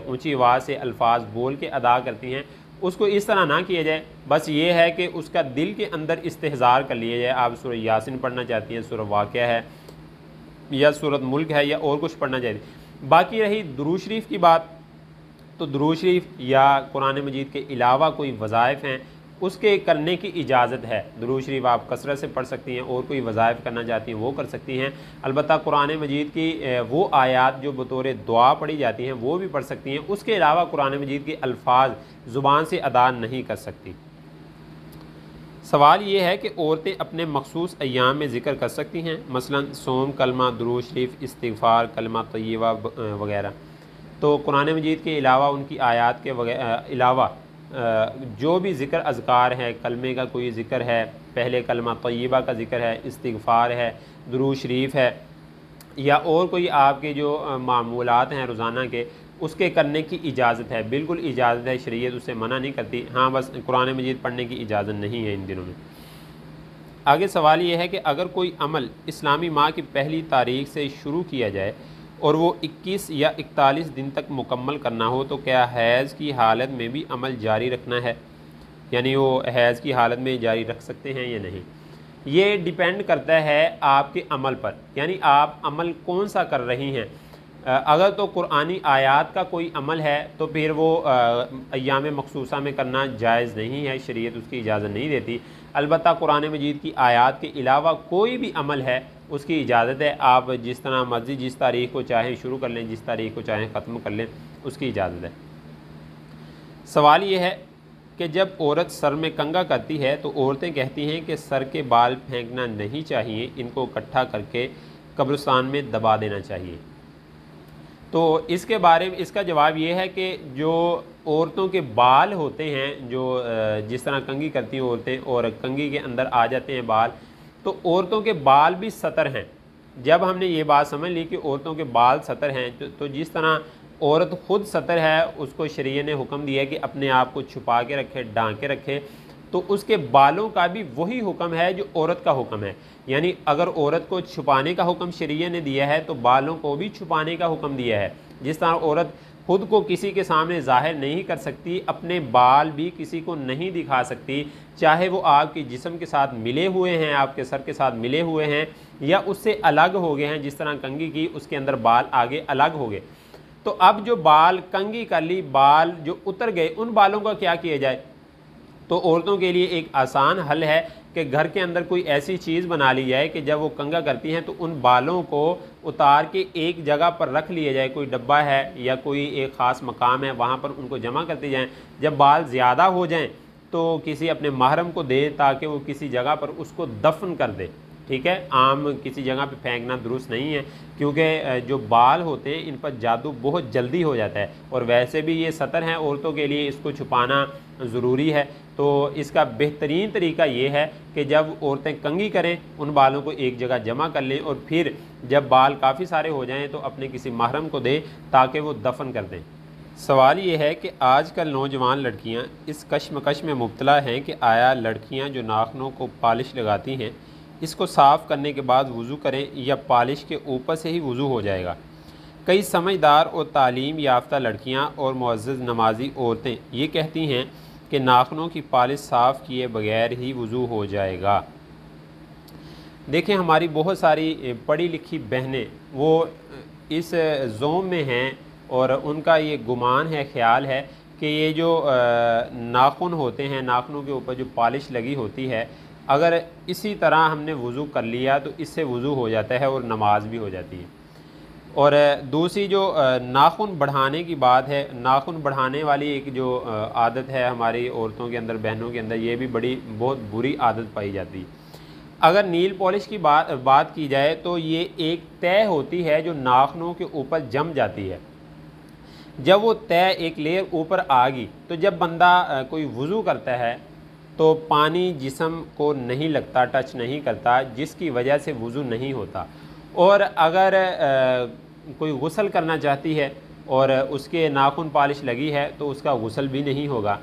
ऊंची आवाज़ से अल्फाज बोल के अदा करती हैं, उसको इस तरह ना किया जाए। बस ये है कि उसका दिल के अंदर इस्तेहज़ार कर लिया जाए। आप सूरह यासीन पढ़ना चाहती हैं, सूरह वाक़िया है या सूरत मुल्क है या और कुछ पढ़ना चाहिए। बाकी रही दुरूद शरीफ की बात, तो दुरूद शरीफ या कुरान मजीद के अलावा कोई वज़ाइफ हैं उसके करने की इजाज़त है। दुरूद शरीफ आप कसरत से पढ़ सकती हैं, और कोई वज़ाइफ करना चाहती हैं वो कर सकती हैं। अलबत्ता कुरान मजीद की वो आयात जो बतौर दुआ पढ़ी जाती हैं वो भी पढ़ सकती हैं। उसके अलावा कुरान मजीद के अल्फाज ज़ुबान से अदा नहीं कर सकती। सवाल ये है कि औरतें अपने मखसूस अय्याम में ज़िक्र कर सकती हैं, मसलन सोम, कलमा, दुरूद शरीफ, इस्तिग़फ़ार, कलमा तय्यबा वगैरह। तो कुरान मजीद के अलावा उनकी आयात के अलावा जो भी ज़िक्र अज़कार है, कलमे का कोई ज़िक्र है, पहले कलमा तय्यबा का ज़िक्र है, इस्तिग़फ़ार है, दुरूद शरीफ है, या और कोई आपके जो मामूलात हैं रोज़ाना के, उसके करने की इजाज़त है। बिल्कुल इजाज़त है, शरीयत उससे मना नहीं करती। हाँ, बस कुरान मजीद पढ़ने की इजाज़त नहीं है इन दिनों में। आगे सवाल ये है कि अगर कोई अमल इस्लामी माह की पहली तारीख से शुरू किया जाए और वो 21 या 41 दिन तक मुकम्मल करना हो, तो क्या हैज़ की हालत में भी अमल जारी रखना है? यानी वो हैज़ की हालत में जारी रख सकते हैं या नहीं? ये डिपेंड करता है आपके अमल पर, यानी आप अमल कौन सा कर रही हैं। अगर तो कुरानी आयात का कोई अमल है तो फिर वो अय्याम मखसूसा में करना जायज़ नहीं है, शरीयत उसकी इजाज़त नहीं देती। अलबत्ता कुरान मजीद की आयात के अलावा कोई भी अमल है उसकी इजाज़त है। आप जिस तरह मर्ज़ी जिस तारीख़ को चाहें शुरू कर लें, जिस तारीख़ को चाहें ख़त्म कर लें, उसकी इजाज़त है। सवाल ये है कि जब औरत सर में कंघा करती है तो औरतें कहती हैं कि सर के बाल फेंकना नहीं चाहिए, इनको इकट्ठा करके कब्रिस्तान में दबा देना चाहिए। तो इसके बारे में इसका जवाब ये है कि जो औरतों के बाल होते हैं, जो जिस तरह कंघी करती हैं औरतें और कंघी के अंदर आ जाते हैं बाल, तो औरतों के बाल भी सतर हैं। जब हमने ये बात समझ ली कि औरतों के बाल सतर हैं, तो जिस तरह औरत ख़ुद सतर है, उसको शरीयत ने हुक्म दिया कि अपने आप को छुपा के रखे, ढांक के रखे, तो उसके बालों का भी वही हुक्म है जो औरत का हुक्म है। यानी अगर औरत को छुपाने का हुक्म शरीयत ने दिया है तो बालों को भी छुपाने का हुक्म दिया है। जिस तरह औरत खुद को किसी के सामने ज़ाहिर नहीं कर सकती, अपने बाल भी किसी को नहीं दिखा सकती, चाहे वो आपके जिस्म के साथ मिले हुए हैं, आपके सर के साथ मिले हुए हैं, या उससे अलग हो गए हैं। जिस तरह कंघी की, उसके अंदर बाल आगे अलग हो गए। तो अब जो बाल कंघी कर ली, बाल जो उतर गए, उन बालों का क्या किया जाए? तो औरतों के लिए एक आसान हल है कि घर के अंदर कोई ऐसी चीज़ बना ली जाए कि जब वो कंघा करती हैं तो उन बालों को उतार के एक जगह पर रख लिया जाए। कोई डब्बा है या कोई एक ख़ास मकाम है, वहाँ पर उनको जमा करते जाएं। जब बाल ज़्यादा हो जाएं तो किसी अपने महरम को दे, ताकि वो किसी जगह पर उसको दफन कर दे। ठीक है, आम किसी जगह पे फेंकना दुरुस्त नहीं है, क्योंकि जो बाल होते हैं इन पर जादू बहुत जल्दी हो जाता है, और वैसे भी ये सतर हैं औरतों के लिए, इसको छुपाना ज़रूरी है। तो इसका बेहतरीन तरीका ये है कि जब औरतें कंघी करें, उन बालों को एक जगह जमा कर लें, और फिर जब बाल काफ़ी सारे हो जाएँ तो अपने किसी महरम को दें ताकि वो दफन कर दें। सवाल ये है कि आजकल नौजवान लड़कियां इस कश्मकश में मुब्तला हैं कि आया लड़कियां जो नाखूनों को पॉलिश लगाती हैं, इसको साफ़ करने के बाद वज़ू करें या पॉलिश के ऊपर से ही वज़ू हो जाएगा। कई समझदार और तालीम याफ्ता लड़कियां और मुअज़्ज़ज़ नमाजी औरतें ये कहती हैं कि नाखूनों की पॉलिश साफ़ किए बगैर ही वज़ू हो जाएगा। देखें, हमारी बहुत सारी पढ़ी लिखी बहनें वो इस ज़ोम में हैं और उनका ये गुमान है, ख्याल है कि ये जो नाखून होते हैं, नाखूनों के ऊपर जो पॉलिश लगी होती है, अगर इसी तरह हमने वज़ू कर लिया तो इससे वज़ू हो जाता है और नमाज भी हो जाती है। और दूसरी जो नाखून बढ़ाने की बात है, नाखून बढ़ाने वाली एक जो आदत है हमारी औरतों के अंदर, बहनों के अंदर, ये भी बहुत बुरी आदत पाई जाती है। अगर नील पॉलिश की बात की जाए तो ये एक तय होती है जो नाखूनों के ऊपर जम जाती है। जब वो तय एक लेयर ऊपर आ गई तो जब बंदा कोई वज़ू करता है तो पानी जिस्म को नहीं लगता, टच नहीं करता, जिसकी वजह से वज़ू नहीं होता। और अगर कोई गुस्ल करना चाहती है और उसके नाखून पॉलिश लगी है तो उसका गुस्ल भी नहीं होगा।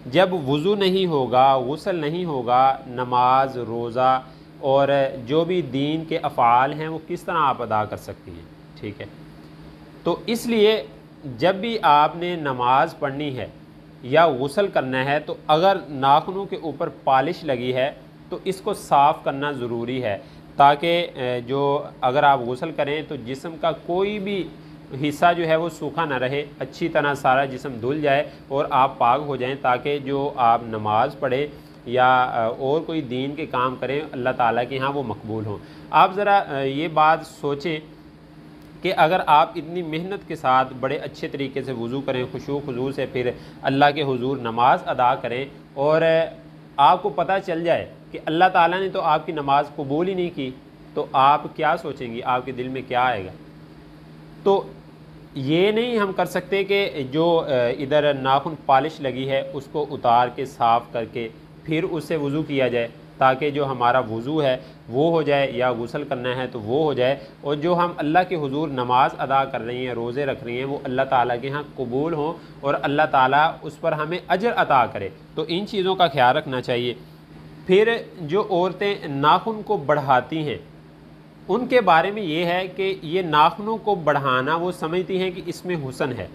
जब वज़ू नहीं होगा, गुस्ल नहीं होगा, नमाज, रोज़ा और जो भी दीन के अफ़आल हैं वो किस तरह आप अदा कर सकती हैं? ठीक है, तो इसलिए जब भी आपने नमाज पढ़नी है या गुस्ल करना है तो अगर नाखूनों के ऊपर पॉलिश लगी है तो इसको साफ़ करना ज़रूरी है, ताकि जो अगर आप गुस्ल करें तो जिस्म का कोई भी हिस्सा जो है वो सूखा ना रहे, अच्छी तरह सारा जिस्म धुल जाए और आप पाक हो जाएं, ताकि जो आप नमाज पढ़ें या और कोई दीन के काम करें अल्लाह ताला के यहाँ वो मकबूल हों। आप ज़रा ये बात सोचें कि अगर आप इतनी मेहनत के साथ बड़े अच्छे तरीके से वज़ू करें, खुशू खुजू से फिर अल्लाह के हुजूर नमाज अदा करें और आपको पता चल जाए कि अल्लाह ताला ने तो आपकी नमाज़ कबूल ही नहीं की, तो आप क्या सोचेंगी, आपके दिल में क्या आएगा? तो ये नहीं हम कर सकते कि जो इधर नाखून पॉलिश लगी है उसको उतार के साफ़ करके फिर उससे वज़ू किया जाए, ताकि जो हमारा वज़ू है वो हो जाए, या गुस्ल करना है तो वो हो जाए, और जो हम अल्लाह के हुजूर नमाज अदा कर रही हैं, रोज़े रख रही हैं, वो अल्लाह ताला के यहाँ कबूल हों और अल्लाह ताला उस पर हमें अजर अता करे। तो इन चीज़ों का ख्याल रखना चाहिए। फिर जो औरतें नाखून को बढ़ाती हैं उनके बारे में ये है कि ये नाखूनों को बढ़ाना वो समझती हैं कि इसमें हुस्न है।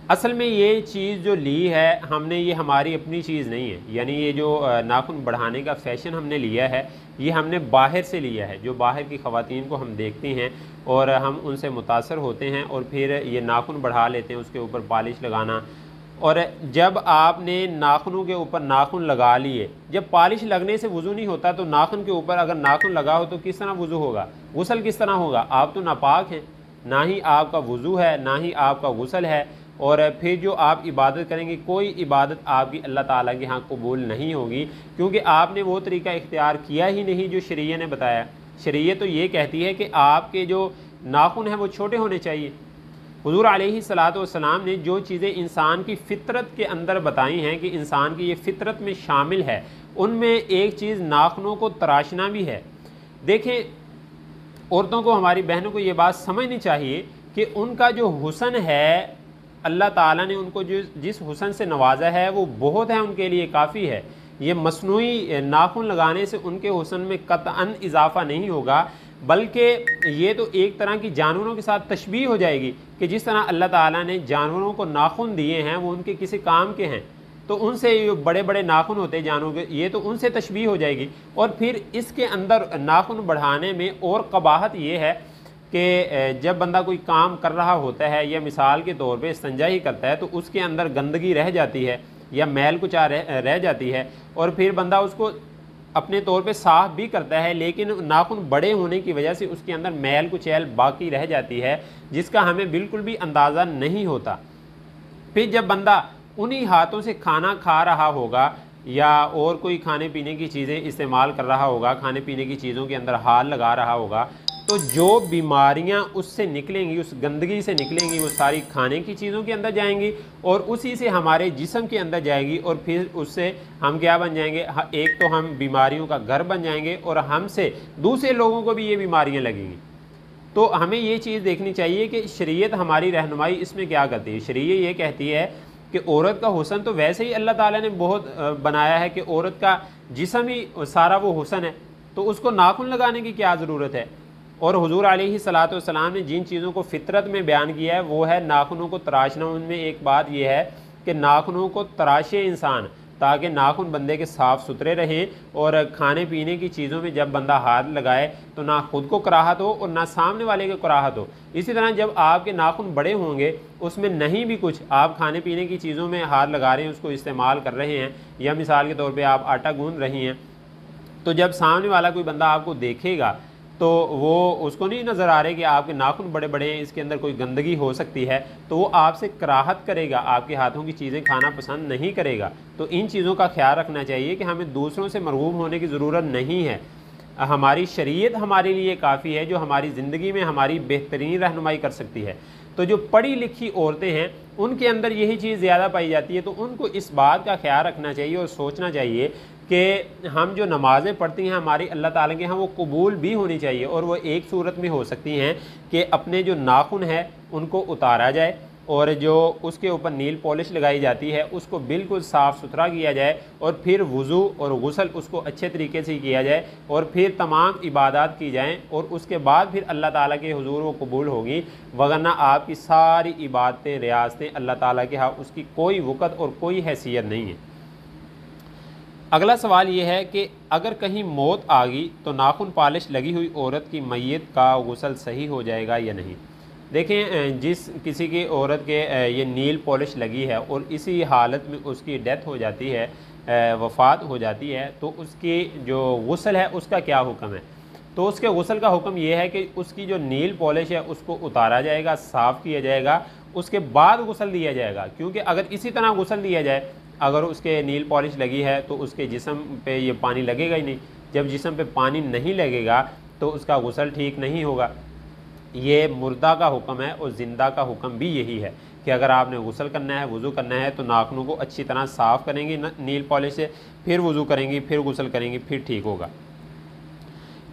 असल में ये चीज़ जो ली है हमने, ये हमारी अपनी चीज़ नहीं है। यानी ये जो नाखून बढ़ाने का फ़ैशन हमने लिया है ये हमने बाहर से लिया है। जो बाहर की ख़वातीन को हम देखते हैं और हम उनसे मुतासर होते हैं और फिर ये नाखून बढ़ा लेते हैं, उसके ऊपर पॉलिश लगाना। और जब आपने नाखूनों के ऊपर नाखून लगा लिए, जब पॉलिश लगने से वज़ू नहीं होता तो नाखून के ऊपर अगर नाखून लगा हो तो किस तरह वज़ू होगा, गुस्ल किस तरह होगा? आप तो नापाक हैं, ना ही आपका वज़ू है ना ही आपका गुस्ल है। और फिर जो आप इबादत करेंगे, कोई इबादत आपकी अल्लाह ताला के यहाँ कबूल नहीं होगी, क्योंकि आपने वो तरीका इख्तियार किया ही नहीं जो शरीयत ने बताया। शरीयत तो ये कहती है कि आपके जो नाखून हैं वो छोटे होने चाहिए। हुज़ूर अलैहिस्सलातु वस्सलाम ने जो चीज़ें इंसान की फ़ितरत के अंदर बताई हैं कि इंसान की ये फ़ितरत में शामिल है, उनमें एक चीज़ नाखूनों को तराशना भी है। देखें, औरतों को, हमारी बहनों को ये बात समझनी चाहिए कि उनका जो हुस्न है, अल्लाह ताला ने उनको जिस हुस्न से नवाजा है वो बहुत है, उनके लिए काफ़ी है। ये मसनूई नाखून लगाने से उनके हुस्न में कतअन इजाफ़ा नहीं होगा, बल्कि ये तो एक तरह की जानवरों के साथ तशबीह हो जाएगी कि जिस तरह अल्लाह ताला ने जानवरों को नाखून दिए हैं वो उनके किसी काम के हैं, तो उनसे जो बड़े बड़े नाखून होते हैं जानवरों के, ये तो उनसे तशबीह हो जाएगी। और फिर इसके अंदर नाखून बढ़ाने में और कबाहत ये है कि जब बंदा कोई काम कर रहा होता है या मिसाल के तौर पे इस्तिंजा ही करता है तो उसके अंदर गंदगी रह जाती है या मैल कुछ रह जाती है, और फिर बंदा उसको अपने तौर पे साफ़ भी करता है, लेकिन नाखून बड़े होने की वजह से उसके अंदर मैल कुचैल बाकी रह जाती है जिसका हमें बिल्कुल भी अंदाज़ा नहीं होता। फिर जब बंदा उन्हीं हाथों से खाना खा रहा होगा या और कोई खाने पीने की चीज़ें इस्तेमाल कर रहा होगा, खाने पीने की चीज़ों के अंदर हाथ लगा रहा होगा, तो जो बीमारियां उससे निकलेंगी, उस गंदगी से निकलेंगी, वो सारी खाने की चीज़ों के अंदर जाएंगी और उसी से हमारे जिस्म के अंदर जाएगी, और फिर उससे हम क्या बन जाएंगे? एक तो हम बीमारियों का घर बन जाएंगे और हमसे दूसरे लोगों को भी ये बीमारियां लगेंगी। तो हमें ये चीज़ देखनी चाहिए कि शरीयत हमारी रहनुमाई इसमें क्या करती है। शरीयत ये कहती है कि औरत का हुस्न तो वैसे ही अल्लाह ताला ने बहुत बनाया है कि औरत का जिस्म ही सारा वो हुस्न है, तो उसको नाखून लगाने की क्या ज़रूरत है? और हुजूर अलैहिस्सलातु वस्सलाम ने जिन चीज़ों को फितरत में बयान किया है वो है नाखूनों को तराशना। उनमें एक बात यह है कि नाखूनों को तराशे इंसान, ताकि नाखून बंदे के साफ़ सुथरे रहें और खाने पीने की चीज़ों में जब बंदा हाथ लगाए तो ना खुद को कराहत हो और ना सामने वाले को कराहत हो। इसी तरह जब आपके नाखून बड़े होंगे, उसमें नहीं भी कुछ आप खाने पीने की चीज़ों में हाथ लगा रहे हैं, उसको इस्तेमाल कर रहे हैं, या मिसाल के तौर पर आप आटा गूंद रही हैं, तो जब सामने वाला कोई बंदा आपको देखेगा तो वो उसको नहीं नज़र आ रहे कि आपके नाखून बड़े बड़े हैं, इसके अंदर कोई गंदगी हो सकती है, तो वो आपसे कराहत करेगा, आपके हाथों की चीज़ें खाना पसंद नहीं करेगा। तो इन चीज़ों का ख्याल रखना चाहिए कि हमें दूसरों से मरगूब होने की ज़रूरत नहीं है। हमारी शरीयत हमारे लिए काफ़ी है, जो हमारी ज़िंदगी में हमारी बेहतरीन रहनुमाई कर सकती है। तो जो पढ़ी लिखी औरतें हैं उनके अंदर यही चीज़ ज़्यादा पाई जाती है, तो उनको इस बात का ख्याल रखना चाहिए और सोचना चाहिए कि हम जो नमाज़ें पढ़ती हैं हमारी अल्लाह ताला के यहाँ वो कबूल भी होनी चाहिए। और वो एक सूरत में हो सकती हैं कि अपने जो नाखून है उनको उतारा जाए और जो उसके ऊपर नील पॉलिश लगाई जाती है उसको बिल्कुल साफ़ सुथरा किया जाए और फिर वज़ू और गुस्ल उसको अच्छे तरीके से किया जाए और फिर तमाम इबादत की जाएँ और उसके बाद फिर अल्लाह ताला के हुजूर वो कबूल होगी। वगरना आपकी सारी इबादतें रियासतें अल्लाह ताला के यहाँ उसकी कोई वक़्त और कोई हैसियत नहीं है। अगला सवाल ये है कि अगर कहीं मौत आ गई तो नाखून पॉलिश लगी हुई औरत की मैयत का गुस्ल सही हो जाएगा या नहीं। देखें, जिस किसी की औरत के ये नील पॉलिश लगी है और इसी हालत में उसकी डेथ हो जाती है, वफ़ात हो जाती है, तो उसकी जो गुस्ल है उसका क्या हुक्म है। तो उसके गुस्ल का हुक्म ये है कि उसकी जो नील पॉलिश है उसको उतारा जाएगा, साफ़ किया जाएगा, उसके बाद गुस्ल दिया जाएगा। क्योंकि अगर इसी तरह गुस्ल दिया जाए, अगर उसके नील पॉलिश लगी है तो उसके जिस्म पे ये पानी लगेगा ही नहीं। जब जिस्म पे पानी नहीं लगेगा तो उसका गुस्ल ठीक नहीं होगा। ये मुर्दा का हुक्म है और ज़िंदा का हुक्म भी यही है कि अगर आपने गुस्ल करना है, वज़ू करना है, तो नाखूनों को अच्छी तरह साफ़ करेंगे नील पॉलिश से, फिर वज़ू करेंगी, फिर गुस्ल करेंगी, फिर ठीक होगा।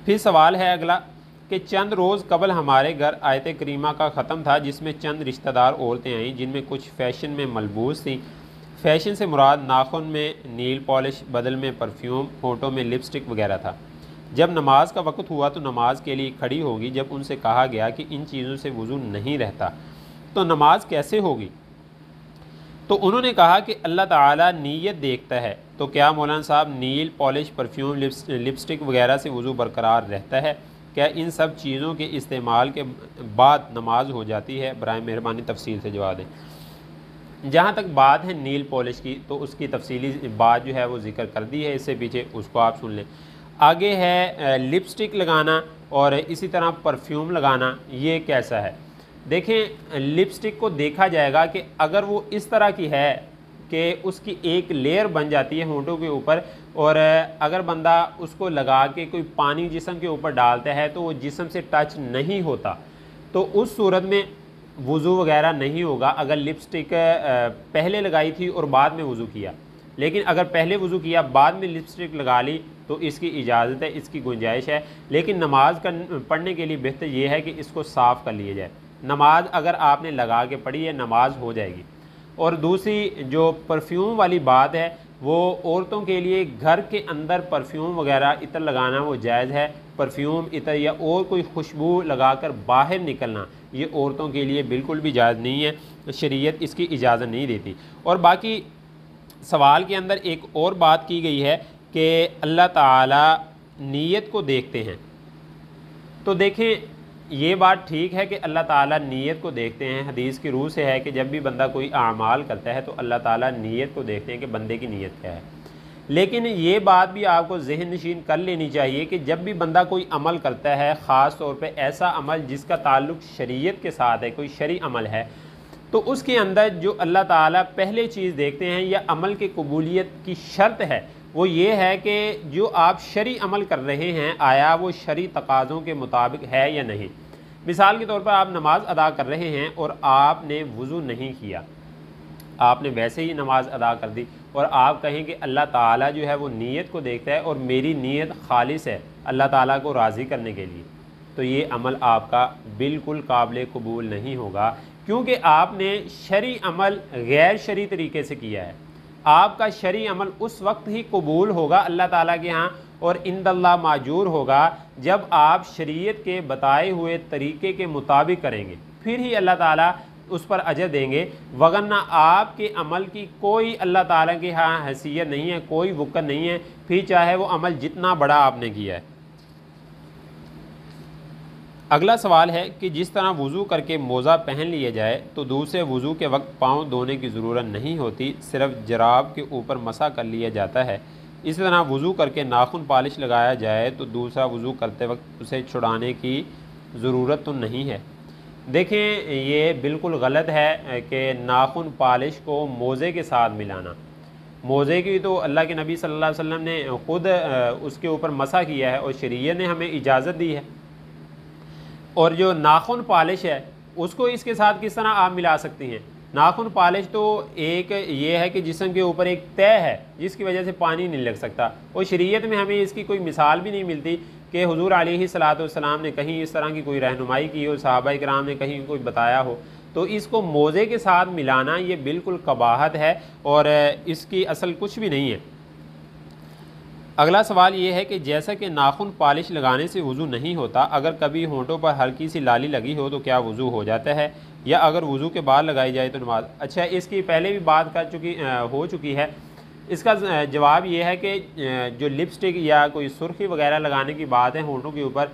फिर सवाल है अगला कि चंद रोज़ कबल हमारे घर आयत करीमा का ख़त्म था जिसमें चंद रिश्तेदार औरतें आईं जिनमें कुछ फ़ैशन में मलबूस थी। फ़ैशन से मुराद नाखून में नील पॉलिश, बदल में परफ्यूम, होंठों में लिपस्टिक वगैरह था। जब नमाज का वक़्त हुआ तो नमाज के लिए खड़ी होगी। जब उनसे कहा गया कि इन चीज़ों से वज़ू नहीं रहता तो नमाज कैसे होगी, तो उन्होंने कहा कि अल्लाह ताला नीयत देखता है। तो क्या मौलाना साहब नील पॉलिश, परफ्यूम, लिपस्टिक वगैरह से वज़ू बरकरार रहता है? क्या इन सब चीज़ों के इस्तेमाल के बाद नमाज हो जाती है? बराए मेहरबानी तफसील से जवाब दें। जहाँ तक बात है नील पॉलिश की, तो उसकी तफसीली बात जो है वो ज़िक्र कर दी है इससे पीछे, उसको आप सुन लें। आगे है लिपस्टिक लगाना और इसी तरह परफ्यूम लगाना, ये कैसा है। देखें, लिपस्टिक को देखा जाएगा कि अगर वो इस तरह की है कि उसकी एक लेयर बन जाती है होंठों के ऊपर और अगर बंदा उसको लगा के कोई पानी जिस्म के ऊपर डालता है तो वो जिस्म से टच नहीं होता, तो उस सूरत में वज़ू वगैरह नहीं होगा। अगर लिपस्टिक पहले लगाई थी और बाद में वज़ू किया, लेकिन अगर पहले वज़ू किया बाद में लिपस्टिक लगा ली तो इसकी इजाज़त है, इसकी गुंजाइश है। लेकिन नमाज पढ़ने के लिए बेहतर ये है कि इसको साफ़ कर लिया जाए। नमाज अगर आपने लगा के पढ़ी है, नमाज हो जाएगी। और दूसरी जो परफ्यूम वाली बात है, वो औरतों के लिए घर के अंदर परफ्यूम वगैरह इतर लगाना वो जायज़ है। परफ्यूम, इतर या और कोई खुशबू लगाकर बाहर निकलना ये औरतों के लिए बिल्कुल भी जायज़ नहीं है, शरीयत इसकी इजाज़त नहीं देती। और बाकी सवाल के अंदर एक और बात की गई है कि अल्लाह ताला नीयत को देखते हैं। तो देखें, ये बात ठीक है कि अल्लाह ताला नीयत को देखते हैं। हदीस की रूह से है कि जब भी बंदा कोई आमाल करता है तो अल्लाह ताला नीयत को देखते हैं कि बंदे की नीयत क्या है। लेकिन ये बात भी आपको ज़हन नशीन कर लेनी चाहिए कि जब भी बंदा कोई अमल करता है, ख़ास तौर पे ऐसा अमल जिसका ताल्लुक़ शरीयत के साथ है, कोई शरई अमल है, तो उसके अंदर जो अल्लाह ताला पहले चीज़ देखते हैं या अमल की कबूलियत की शर्त है वो ये है कि जो आप शरई अमल कर रहे हैं आया वो शरई तकाज़ों के मुताबिक है या नहीं। मिसाल के तौर पर आप नमाज अदा कर रहे हैं और आपने वज़ू नहीं किया, आपने वैसे ही नमाज अदा कर दी और आप कहें कि अल्लाह ताला जो है वो नीयत को देखता है और मेरी नीयत खालिस है अल्लाह ताला को राज़ी करने के लिए, तो ये अमल आपका बिल्कुल काबिल कबूल नहीं होगा, क्योंकि आपने शरई अमल गैर शरई तरीके से किया है। आपका शरई अमल उस वक्त ही कबूल होगा अल्लाह ताला के यहाँ और इंदल्लाह माजूर होगा जब आप शरीयत के बताए हुए तरीके के मुताबिक करेंगे, फिर ही अल्लाह ताला उस पर अजर देंगे, वगरना आपके अमल की कोई अल्लाह ताला की हाँ हैसियत नहीं है, कोई वक़्त नहीं है, फिर चाहे वो अमल जितना बड़ा आपने किया है। अगला सवाल है कि जिस तरह वज़ू करके मोज़ा पहन लिया जाए तो दूसरे वज़ू के वक्त पाँव धोने की ज़रूरत नहीं होती, सिर्फ जराब के ऊपर मसा कर लिया जाता है। इसी तरह वज़ू करके नाखून पॉलिश लगाया जाए तो दूसरा वज़ू करते वक्त उसे छुड़ाने की ज़रूरत तो नहीं है। देखें, ये बिल्कुल गलत है कि नाखून पॉलिश को मोज़े के साथ मिलाना। मोज़े की तो अल्लाह के नबी सल्लल्लाहु अलैहि वसल्लम ने ख़ुद उसके ऊपर मसा किया है और शरीयत ने हमें इजाज़त दी है। और जो नाखून पॉलिश है उसको इसके साथ किस तरह आप मिला सकती हैं? नाखून पॉलिश तो एक ये है कि जिस्म के ऊपर एक तय है जिसकी वजह से पानी नहीं लग सकता, और शरीयत में हमें इसकी कोई मिसाल भी नहीं मिलती कि हुज़ूर अलैहिस्सलाम ने कहीं इस तरह की कोई रहनुमाई की हो, सहाबा किराम ने कहीं कोई बताया हो। तो इसको मोज़े के साथ मिलाना ये बिल्कुल कबाहत है और इसकी असल कुछ भी नहीं है। अगला सवाल ये है कि जैसा कि नाखून पॉलिश लगाने से वज़ू नहीं होता, अगर कभी होंठों पर हल्की सी लाली लगी हो तो क्या वज़ू हो जाता है, या अगर वज़ू के बाद लगाई जाए तो नमाज? अच्छा, इसकी पहले भी बात हो चुकी है। इसका जवाब ये है कि जो लिपस्टिक या कोई सुर्खी वगैरह लगाने की बात है होंठों के ऊपर,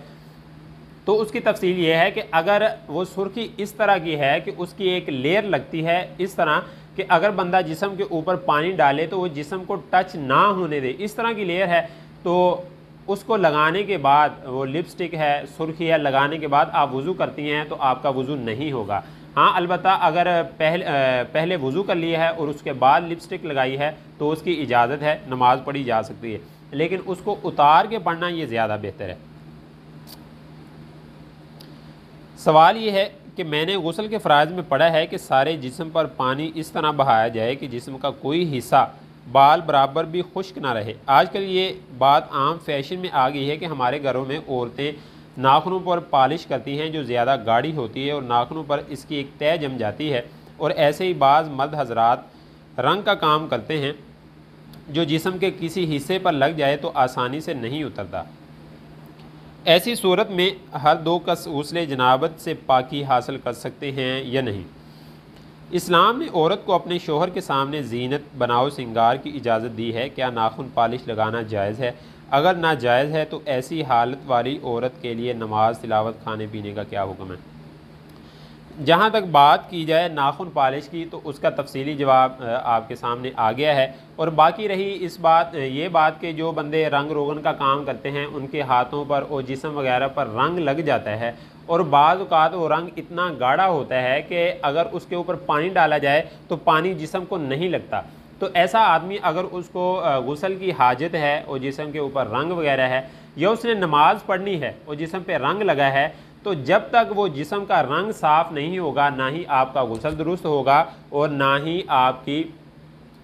तो उसकी तफसील ये है कि अगर वो सुर्खी इस तरह की है कि उसकी एक लेयर लगती है इस तरह कि अगर बंदा जिस्म के ऊपर पानी डाले तो वो जिस्म को टच ना होने दे, इस तरह की लेयर है, तो उसको लगाने के बाद, वो लिपस्टिक है, सुर्खी है, लगाने के बाद आप वज़ू करती हैं तो आपका वज़ू नहीं होगा। हाँ, अलबत्ता अगर पहले वज़ू कर लिया है और उसके बाद लिपस्टिक लगाई है तो उसकी इजाज़त है, नमाज़ पढ़ी जा सकती है, लेकिन उसको उतार के पढ़ना ये ज़्यादा बेहतर है। सवाल ये है कि मैंने गुस्ल के फ़राइज़ में पढ़ा है कि सारे जिस्म पर पानी इस तरह बहाया जाए कि जिस्म का कोई हिस्सा बाल बराबर भी खुश्क ना रहे। आजकल ये बात आम फैशन में आ गई है कि हमारे घरों में औरतें नाखूनों पर पॉलिश करती हैं जो ज़्यादा गाढ़ी होती है और नाखूनों पर इसकी एक तय जम जाती है, और ऐसे ही बाज़ मर्द हजरात रंग का काम करते हैं जो जिस्म के किसी हिस्से पर लग जाए तो आसानी से नहीं उतरता। ऐसी सूरत में हर दो कस गुस्ले जनाबत से पाकी हासिल कर सकते हैं या नहीं? इस्लाम ने औरत को अपने शोहर के सामने जीनत बनाओ सिंगार की इजाज़त दी है। क्या नाखून पॉलिश लगाना जायज़ है? अगर नाजायज़ है तो ऐसी हालत वाली औरत के लिए नमाज, तिलावत, खाने पीने का क्या हुक्म है? जहाँ तक बात की जाए नाखून पॉलिश की तो उसका तफसीली जवाब आपके सामने आ गया है। और बाकी रही ये बात कि जो बंदे रंग रोगन का काम करते हैं उनके हाथों पर और जिस्म वगैरह पर रंग लग जाता है, और बाज़ औक़ात वो रंग इतना गाढ़ा होता है कि अगर उसके ऊपर पानी डाला जाए तो पानी जिस्म को नहीं लगता। तो ऐसा आदमी अगर उसको गुस्ल की हाजत है और जिस्म के ऊपर रंग वगैरह है, या उसने नमाज़ पढ़नी है और जिस्म पे रंग लगा है, तो जब तक वो जिस्म का रंग साफ़ नहीं होगा ना ही आपका गुस्ल दुरुस्त होगा और ना ही आपकी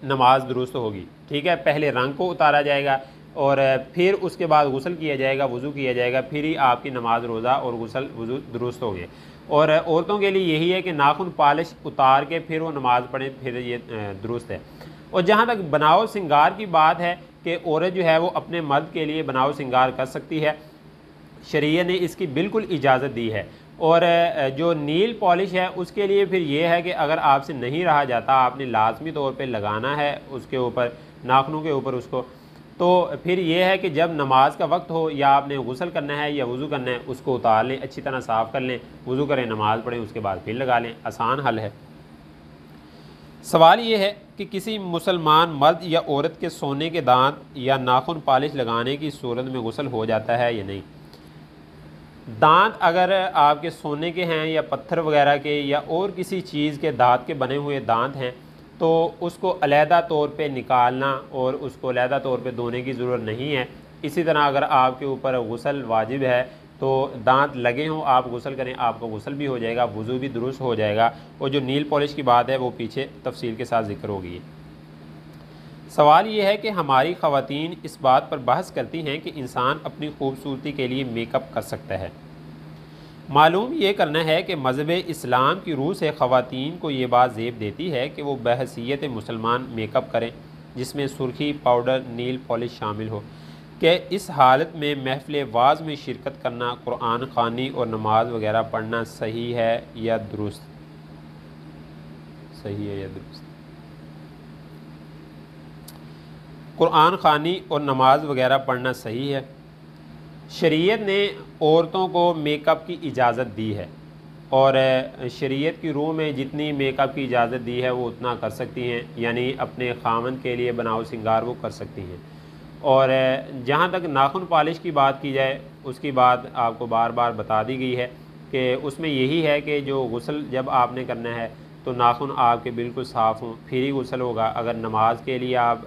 नमाज दुरुस्त होगी। ठीक है, पहले रंग को उतारा जाएगा और फिर उसके बाद गुस्ल किया जाएगा, वज़ू किया जाएगा, फिर ही आपकी नमाज, रोज़ा और गुस्ल वज़ू दुरुस्त होंगे। और औरतों के लिए यही है कि नाखून पॉलिश उतार के फिर वो नमाज़ पढ़ें, फिर ये दुरुस्त है। और जहाँ तक बनाव सिंगार की बात है कि औरत जो है वो अपने मर्द के लिए बनाव सिंगार कर सकती है, शरीयत ने इसकी बिल्कुल इजाज़त दी है। और जो नील पॉलिश है उसके लिए फिर ये है कि अगर आपसे नहीं रहा जाता, आपने लाजमी तौर पे लगाना है उसके ऊपर, नाखूनों के ऊपर उसको, तो फिर ये है कि जब नमाज का वक्त हो या आपने गुस्ल करना है या वज़ू करना है, उसको उतार लें, अच्छी तरह साफ़ कर लें, वज़ू करें, नमाज़ पढ़ें, उसके बाद फिर लगा लें। आसान हल है। सवाल ये है कि किसी मुसलमान मर्द या औरत के सोने के दांत या नाखून पॉलिश लगाने की सूरत में गुस्ल हो जाता है या नहीं? दांत अगर आपके सोने के हैं या पत्थर वगैरह के या और किसी चीज़ के दांत के बने हुए दांत हैं तो उसको अलहदा तौर पे निकालना और उसको अलहदा तौर पे धोने की ज़रूरत नहीं है। इसी तरह अगर आपके ऊपर गुस्ल वाजिब है तो दांत लगे हों, आप गुस्ल करें, आपका गुस्ल भी हो जाएगा, वज़ू भी दुरुस्त हो जाएगा। और जो नील पॉलिश की बात है वो पीछे तफसील के साथ ज़िक्र होगी। सवाल ये है कि हमारी ख़वातीन इस बात पर बहस करती हैं कि इंसान अपनी खूबसूरती के लिए मेकअप कर सकता है। मालूम ये करना है कि मज़हब इस्लाम की रूह से ख़वातीन को ये बात ज़ेब देती है कि वो बहसीयत मुसलमान मेकअप करें जिसमें सुर्खी, पाउडर, नील पॉलिश शामिल हो। कि इस हालत में महफ़िल वाज़ में शिरकत करना, कुरान ख़वानी और नमाज वगैरह पढ़ना सही है या दुरुस्त? सही है या दुरुस्त। कुरान ख़वानी और नमाज वगैरह पढ़ना सही है। शरीयत ने औरतों को मेकअप की इजाज़त दी है और शरीयत की रूह में जितनी मेकअप की इजाज़त दी है वो उतना कर सकती हैं, यानी अपने ख़ावंद के लिए बनाव सिंगार वो कर सकती हैं। और जहाँ तक नाखून पॉलिश की बात की जाए, उसकी बात आपको बार बार बता दी गई है कि उसमें यही है कि जो गुस्ल जब आपने करना है तो नाखून आपके बिल्कुल साफ़ हों, फिर ही गुस्ल होगा। अगर नमाज के लिए आप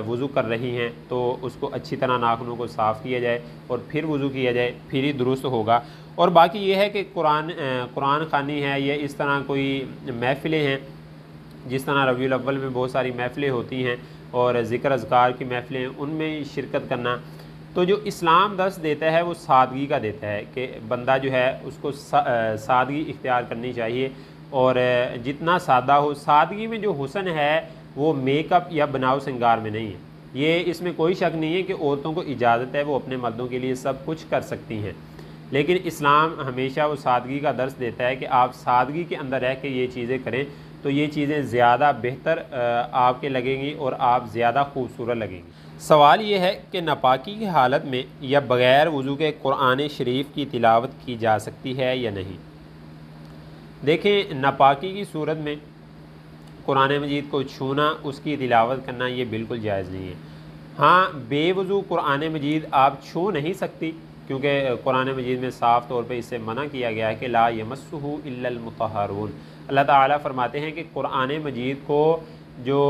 वज़ू कर रही हैं तो उसको अच्छी तरह नाखूनों को साफ़ किया जाए और फिर वज़ू किया जाए, फिर ही दुरुस्त होगा। और बाकी ये है कि कुरान ख़वानी है या इस तरह कोई महफ़िलें हैं, जिस तरह रबीउल अव्वल में बहुत सारी महफ़िलें होती हैं और ज़िक्र अज़कार की महफ़िलें, उनमें शिरकत करना, तो जो इस्लाम दर्स देता है वो सादगी का देता है कि बंदा जो है उसको सादगी इख्तियार करनी चाहिए। और जितना सादा हो, सादगी में जो हुस्न है वो मेकअप या बनाव सिंगार में नहीं है। ये इसमें कोई शक नहीं है कि औरतों को इजाज़त है वो अपने मर्दों के लिए सब कुछ कर सकती हैं, लेकिन इस्लाम हमेशा वो सादगी का दर्स देता है कि आप सादगी के अंदर रह के ये चीज़ें करें तो ये चीज़ें ज़्यादा बेहतर आपके लगेंगी और आप ज़्यादा खूबसूरत लगेंगी। सवाल ये है कि नापाकी की हालत में या बग़ैर वज़ू के कुरान शरीफ की तिलावत की जा सकती है या नहीं। देखें, नापाकी की सूरत में कुरान मजीद को छूना, उसकी तिलावत करना ये बिल्कुल जायज़ नहीं है। हाँ, बेवज़ू कुरान मजीद आप छू नहीं सकती, क्योंकि कुरान मजीद में साफ़ तौर पे इससे मना किया गया है कि ला यमस्सुहु इल्लल मुतहहरून। अल्लाह ताला फरमाते हैं कि कुरान मजीद को जो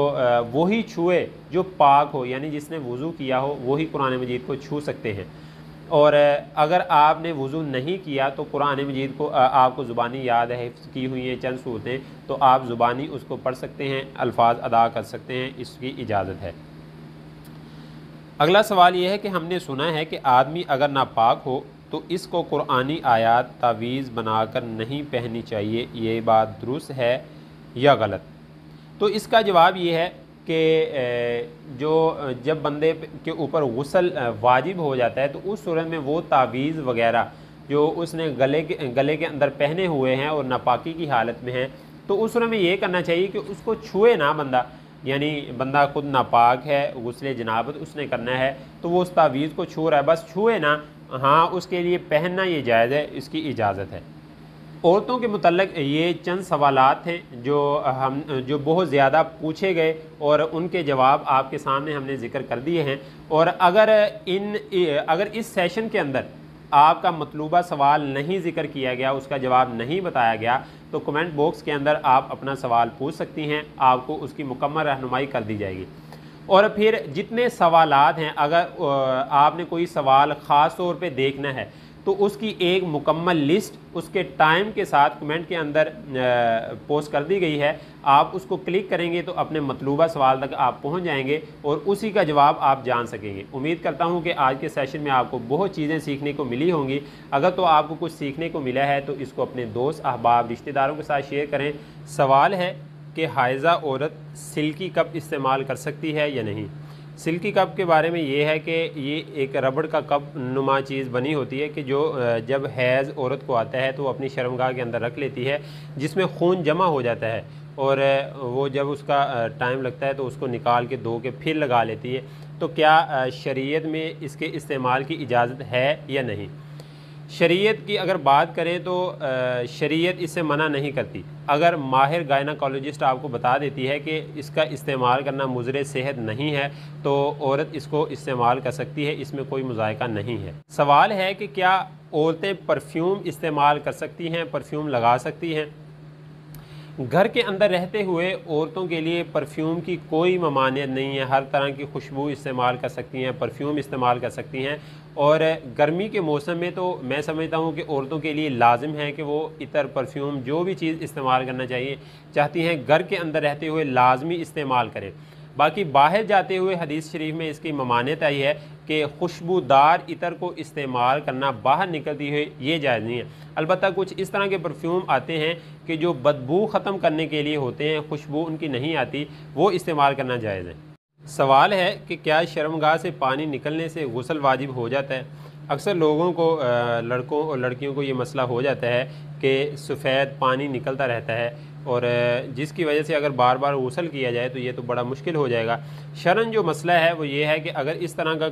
वही छुए जो पाक हो, यानी जिसने वज़ू किया हो वही कुरान मजीद को छू सकते हैं। और अगर आपने वज़ू नहीं किया तो कुरान मजीद को आपको ज़ुबानी याद है, हिफ्ज़ की हुई हैं चंद सूरतें, तो आप ज़ुबानी उसको पढ़ सकते हैं, अल्फाज अदा कर सकते हैं, इसकी इजाज़त है। अगला सवाल यह है कि हमने सुना है कि आदमी अगर नापाक हो तो इसको कुरानी आयात तावीज़ बनाकर नहीं पहननी चाहिए, ये बात दुरुस्त है या गलत। तो इसका जवाब ये है कि जो जब बंदे के ऊपर गुस्ल वाजिब हो जाता है तो उस सूरत में वो तावीज़ वग़ैरह जो उसने गले के अंदर पहने हुए हैं और नापाकी की हालत में हैं, तो उस सूरत में ये करना चाहिए कि उसको छुए ना बंदा, यानी बंदा खुद नापाक है, गुस्ले जनाबत उसने करना है तो वो उस तावीज़ को छू रहा है, बस छुए ना। हाँ, उसके लिए पहनना ये जायज़ है, इसकी इजाज़त है। औरतों के मुतल्लिक़ ये चंद सवालात हैं जो बहुत ज़्यादा पूछे गए और उनके जवाब आपके सामने हमने ज़िक्र कर दिए हैं। और अगर इस सेशन के अंदर आपका मतलूबा सवाल नहीं ज़िक्र किया गया, उसका जवाब नहीं बताया गया, तो कमेंट बॉक्स के अंदर आप अपना सवाल पूछ सकती हैं, आपको उसकी मुकम्मल रहनुमाई कर दी जाएगी। और फिर जितने सवालात हैं, अगर आपने कोई सवाल ख़ास तौर पे देखना है तो उसकी एक मुकम्मल लिस्ट उसके टाइम के साथ कमेंट के अंदर पोस्ट कर दी गई है। आप उसको क्लिक करेंगे तो अपने मतलूबा सवाल तक आप पहुंच जाएंगे और उसी का जवाब आप जान सकेंगे। उम्मीद करता हूं कि आज के सेशन में आपको बहुत चीज़ें सीखने को मिली होंगी। अगर तो आपको कुछ सीखने को मिला है तो इसको अपने दोस्त, अहबाब, रिश्तेदारों के साथ शेयर करें। सवाल है कि हाइज़ा औरत सिल्की कप इस्तेमाल कर सकती है या नहीं। सिल्की कप के बारे में ये है कि ये एक रबड़ का कप नुमा चीज़ बनी होती है कि जो जब हैज़ औरत को आता है तो वो अपनी शर्मगाह के अंदर रख लेती है, जिसमें खून जमा हो जाता है और वो जब उसका टाइम लगता है तो उसको निकाल के धो के फिर लगा लेती है। तो क्या शरीयत में इसके इस्तेमाल की इजाज़त है या नहीं। शरीयत की अगर बात करें तो शरीयत इससे मना नहीं करती। अगर माहिर गायनाकोलॉजिस्ट आपको बता देती है कि इसका इस्तेमाल करना मुज़र सेहत नहीं है तो औरत इसको इस्तेमाल कर सकती है, इसमें कोई मुज़ायका नहीं है। सवाल है कि क्या औरतें परफ्यूम इस्तेमाल कर सकती हैं, परफ्यूम लगा सकती हैं। घर के अंदर रहते हुए औरतों के लिए परफ्यूम की कोई ममानियत नहीं है, हर तरह की खुशबू इस्तेमाल कर सकती हैं, परफ्यूम इस्तेमाल कर सकती हैं। और गर्मी के मौसम में तो मैं समझता हूँ कि औरतों के लिए लाजिम है कि वो इतर, परफ्यूम, जो भी चीज़ इस्तेमाल करना चाहिए चाहती हैं घर के अंदर रहते हुए लाजमी इस्तेमाल करें। बाकी बाहर जाते हुए हदीस शरीफ में इसकी ममानियत आई है कि खुशबूदार इतर को इस्तेमाल करना बाहर निकलती हुई ये जायज़ नहीं है। अलबत्ता कुछ इस तरह के परफ्यूम आते हैं कि जो बदबू ख़त्म करने के लिए होते हैं, खुशबू उनकी नहीं आती, वो इस्तेमाल करना जायज़ है। सवाल है कि क्या शर्मगाह से पानी निकलने से गुस्ल वाजिब हो जाता है। अक्सर लोगों को, लड़कों और लड़कियों को ये मसला हो जाता है कि सफ़ेद पानी निकलता रहता है और जिसकी वजह से अगर बार बार गुस्ल किया जाए तो ये तो बड़ा मुश्किल हो जाएगा। शरन जो मसला है वो ये है कि अगर इस तरह का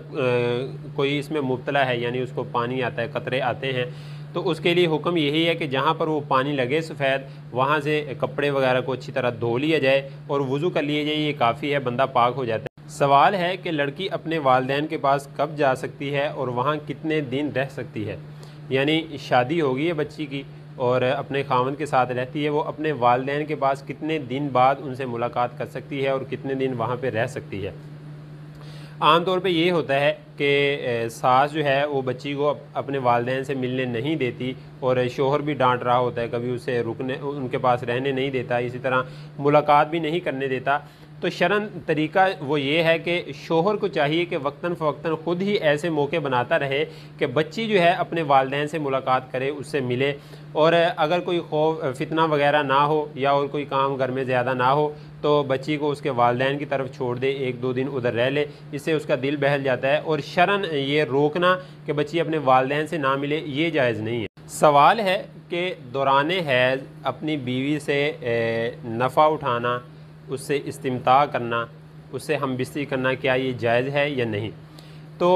कोई इसमें मुब्तला है, यानी उसको पानी आता है, कतरे आते हैं, तो उसके लिए हुक्म यही है कि जहाँ पर वो पानी लगे सफ़ेद, वहाँ से कपड़े वगैरह को अच्छी तरह धो लिया जाए और वज़ू कर लिया जाए, ये काफ़ी है, बंदा पाक हो जाता है। सवाल है कि लड़की अपने वालिदैन के पास कब जा सकती है और वहाँ कितने दिन रह सकती है। यानी शादी होगी है बच्ची की और अपने खावंद के साथ रहती है, वो अपने वालिदैन के पास कितने दिन बाद उनसे मुलाकात कर सकती है और कितने दिन वहाँ पे रह सकती है। आम तौर पे ये होता है कि सास जो है वो बच्ची को अपने वालिदैन से मिलने नहीं देती और शोहर भी डांट रहा होता है, कभी उसे रुकने उनके पास रहने नहीं देता, इसी तरह मुलाकात भी नहीं करने देता। तो शरन तरीका वो ये है कि शोहर को चाहिए कि वक्तन फ़वक्तन ख़ुद ही ऐसे मौके बनाता रहे कि बच्ची जो है अपने वालिदैन से मुलाकात करे, उससे मिले, और अगर कोई खौफ फितना वगैरह ना हो या और कोई काम घर में ज़्यादा ना हो तो बच्ची को उसके वालिदैन की तरफ छोड़ दे, 1-2 दिन उधर रह ले, इससे उसका दिल बहल जाता है। और शरन ये रोकना कि बच्ची अपने वालिदैन से ना मिले, ये जायज़ नहीं है। सवाल है कि दौरान हैज़ अपनी बीवी से नफ़ा उठाना, उससे इस्तिमता करना, उससे हमबिस्तरी करना, क्या ये जायज़ है या नहीं। तो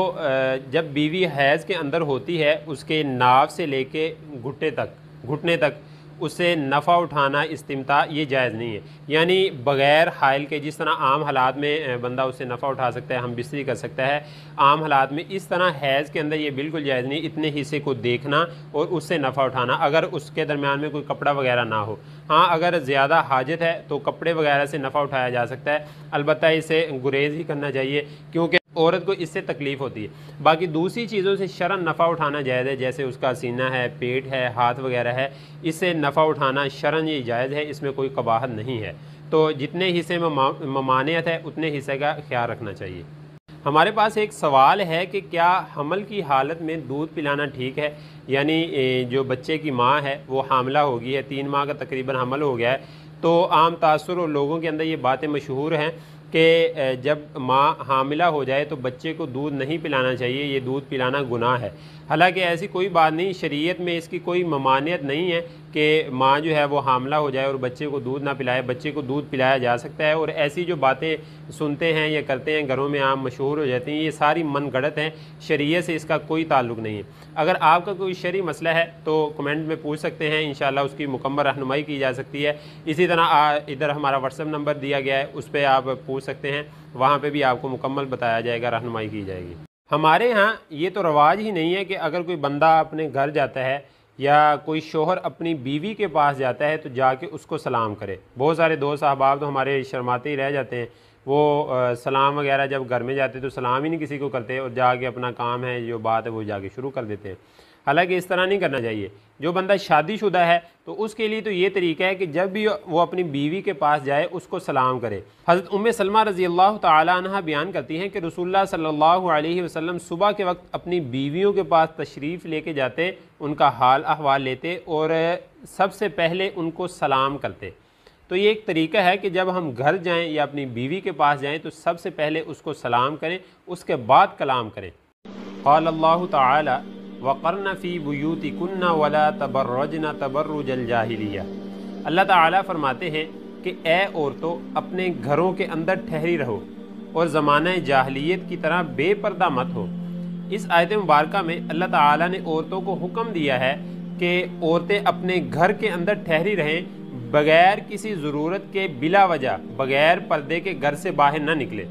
जब बीवी हैज़ के अंदर होती है, उसके नाव से लेके घुटने तक उससे नफ़ा उठाना, इस्तिमता, ये जायज़ नहीं है। यानी बग़ैर हाइल के, जिस तरह आम हालात में बंदा उससे नफ़ा उठा सकता है, हम बिस्तरी कर सकता है, आम हालात में इस तरह हैज़ के अंदर ये बिल्कुल जायज़ नहीं। इतने हिस्से को देखना और उससे नफ़ा उठाना, अगर उसके दरमियान में कोई कपड़ा वगैरह ना हो। हाँ, अगर ज़्यादा हाजत है तो कपड़े वगैरह से नफ़ा उठाया जा सकता है, अलबत्ता इसे गुरेज़ ही करना चाहिए क्योंकि औरत को इससे तकलीफ़ होती है। बाकी दूसरी चीज़ों से शरन नफ़ा उठाना जायज़ है, जैसे उसका सीना है, पेट है, हाथ वगैरह है, इससे नफ़ा उठाना शरन ये जायज़ है, इसमें कोई कबाहत नहीं है। तो जितने हिस्से में ममानियत है उतने हिस्से का ख्याल रखना चाहिए। हमारे पास एक सवाल है कि क्या हमल की हालत में दूध पिलाना ठीक है। यानी जो बच्चे की माँ है वो हामला हो गई है, 3 माह का तकरीबन हमल हो गया है, तो आम तासुर और लोगों के अंदर ये बातें मशहूर हैं कि जब माँ हामिला हो जाए तो बच्चे को दूध नहीं पिलाना चाहिए, ये दूध पिलाना गुनाह है। हालांकि ऐसी कोई बात नहीं, शरीयत में इसकी कोई ममानियत नहीं है कि माँ जो है वो हामिला हो जाए और बच्चे को दूध ना पिलाए, बच्चे को दूध पिलाया जा सकता है। और ऐसी जो बातें सुनते हैं या करते हैं, घरों में आम मशहूर हो जाती हैं, ये सारी मन गढ़ंत हैं, शरीयत से इसका कोई ताल्लुक़ नहीं है। अगर आपका कोई शरई मसला है तो कमेंट में पूछ सकते हैं, इंशाअल्लाह उसकी मुकम्मल रहनुमाई की जा सकती है। इसी तरह इधर हमारा व्हाट्सएप नंबर दिया गया है, उस पर आप पूछ सकते हैं, वहाँ पर भी आपको मुकम्मल बताया जाएगा, रहनुमाई की जाएगी। हमारे यहाँ ये तो रवाज ही नहीं है कि अगर कोई बंदा अपने घर जाता है या कोई शोहर अपनी बीवी के पास जाता है तो जाके उसको सलाम करे। बहुत सारे दोस्त अहबाब तो हमारे शर्माते ही रह जाते हैं, वो सलाम वगैरह जब घर में जाते तो सलाम ही नहीं किसी को करते और जाके अपना काम है, जो बात है वो जाके शुरू कर देते हैं। हालांकि इस तरह नहीं करना चाहिए। जो बंदा शादीशुदा है तो उसके लिए तो ये तरीका है कि जब भी वो अपनी बीवी के पास जाए उसको सलाम करे। हज़रत उम्मे सलमा रज़ी अल्लाह तआला अन्हा बयान करती हैं कि रसूलुल्लाह सल्लल्लाहु अलैहि वसल्लम सुबह के वक्त अपनी बीवियों के पास तशरीफ़ लेके जाते, उनका हाल अहवाल लेते और सबसे पहले उनको सलाम करते। तो ये एक तरीका है कि जब हम घर जाएँ या अपनी बीवी के पास जाएँ तो सबसे पहले उसको सलाम करें, उसके बाद कलाम करें। क़ाल अल्लाहु तआला वक़र्न फ़ी बुयूतिकुन्ना वला तबर्रजना तबर्रुजल जाहिलिया। अल्लाह ताला फरमाते हैं कि ए औरतों, अपने घरों के अंदर ठहरी रहो और ज़माना जाहिलियत की तरह बेपर्दा मत हो। इस आयत मुबारका में अल्लाह ताला ने औरतों को हुक्म दिया है कि औरतें अपने घर के अंदर ठहरी रहें, बग़ैर किसी ज़रूरत के, बिला वजह, बग़ैर पर्दे के घर से बाहर ना निकले।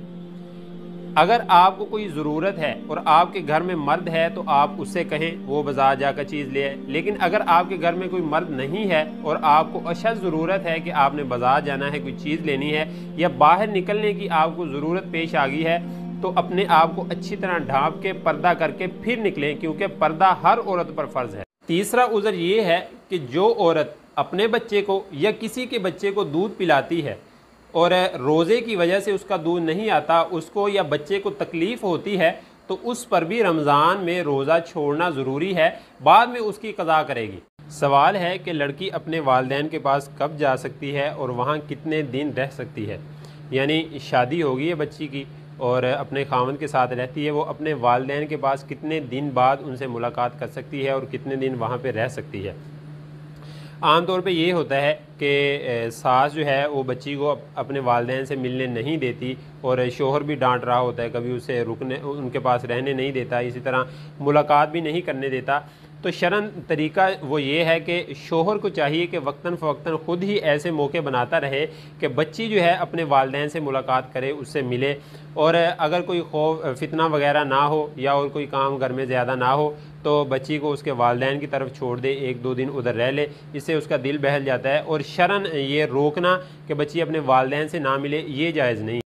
अगर आपको कोई ज़रूरत है और आपके घर में मर्द है तो आप उससे कहें वो बाज़ार जाकर चीज़ ले आए। लेकिन अगर आपके घर में कोई मर्द नहीं है और आपको अशद ज़रूरत है कि आपने बाज़ार जाना है, कोई चीज़ लेनी है या बाहर निकलने की आपको ज़रूरत पेश आ गई है, तो अपने आप को अच्छी तरह ढाँप के पर्दा करके फिर निकलें, क्योंकि पर्दा हर औरत पर फ़र्ज़ है। तीसरा उज़र ये है कि जो औरत अपने बच्चे को या किसी के बच्चे को दूध पिलाती है और रोज़े की वजह से उसका दूध नहीं आता, उसको या बच्चे को तकलीफ़ होती है, तो उस पर भी रमज़ान में रोज़ा छोड़ना ज़रूरी है, बाद में उसकी क़ज़ा करेगी। सवाल है कि लड़की अपने वालिदैन के पास कब जा सकती है और वहाँ कितने दिन रह सकती है। यानी शादी हो गई है बच्ची की और अपने खावंद के साथ रहती है, वो अपने वालिदैन के पास कितने दिन बाद उनसे मुलाकात कर सकती है और कितने दिन वहाँ पर रह सकती है। आम तौर पे ये होता है कि सास जो है वो बच्ची को अपने वालिदैन से मिलने नहीं देती और शोहर भी डांट रहा होता है, कभी उसे रुकने उनके पास रहने नहीं देता, इसी तरह मुलाकात भी नहीं करने देता। तो शरन तरीका वो ये है कि शोहर को चाहिए कि वक्तन फ़वक्तन ख़ुद ही ऐसे मौके बनाता रहे कि बच्ची जो है अपने वालिदैन से मुलाकात करे, उससे मिले। और अगर कोई खौफ फितना वगैरह ना हो या और कोई काम घर में ज़्यादा ना हो तो बच्ची को उसके वालिदैन की तरफ छोड़ दे, 1-2 दिन उधर रह ले, इससे उसका दिल बहल जाता है। और शरन ये रोकना कि बच्ची अपने वालिदैन से ना मिले, ये जायज़ नहीं।